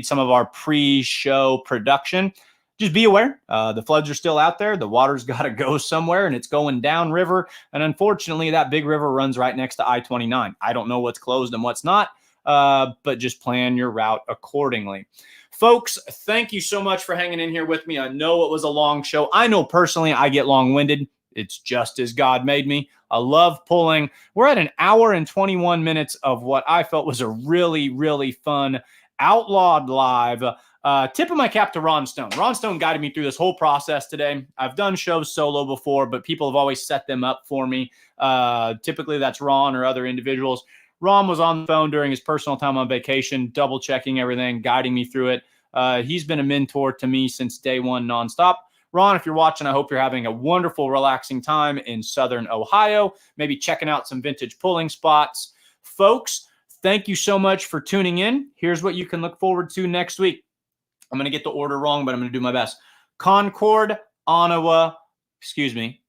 some of our pre-show production. Just be aware. The floods are still out there. The water's got to go somewhere, and it's going downriver. And unfortunately, that big river runs right next to I-29. I don't know what's closed and what's not, but just plan your route accordingly. Folks, thank you so much for hanging in here with me. I know it was a long show. I know personally I get long-winded. It's just as God made me. I love pulling. We're at an hour and 21 minutes of what I felt was a really, really fun Outlawed Live. Tip of my cap to Ron Stone. Ron Stone guided me through this whole process today. I've done shows solo before, but people have always set them up for me. Typically, that's Ron or other individuals. Ron was on the phone during his personal time on vacation, double checking everything, guiding me through it. He's been a mentor to me since day one nonstop. Ron, if you're watching, I hope you're having a wonderful, relaxing time in Southern Ohio, maybe checking out some vintage pulling spots. Folks, thank you so much for tuning in. Here's what you can look forward to next week. I'm going to get the order wrong, but I'm going to do my best. Concord, Ottawa,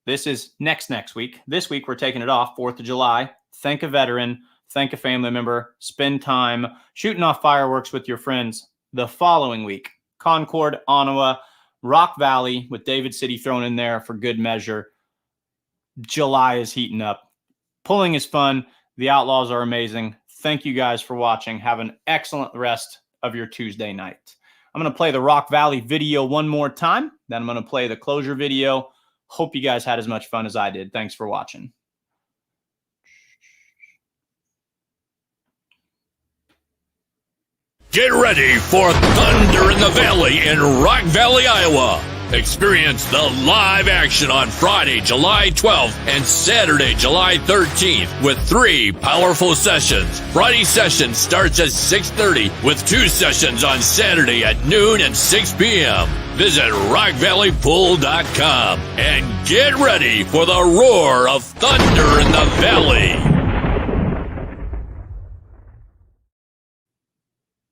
this is next week. This week, we're taking it off, 4th of July. Thank a veteran. Thank a family member. Spend time shooting off fireworks with your friends. The following week, Concord, Ottawa, Rock Valley with David City thrown in there for good measure. July is heating up. Pulling is fun. The Outlaws are amazing. Thank you guys for watching. Have an excellent rest of your Tuesday night. I'm going to play the Rock Valley video one more time. Then I'm going to play the closure video. Hope you guys had as much fun as I did. Thanks for watching. Get ready for Thunder in the Valley in Rock Valley, Iowa. Experience the live action on Friday, July 12th and Saturday, July 13th with 3 powerful sessions. Friday session starts at 6:30 with 2 sessions on Saturday at noon and 6 p.m. Visit rockvalleypool.com and get ready for the roar of Thunder in the Valley.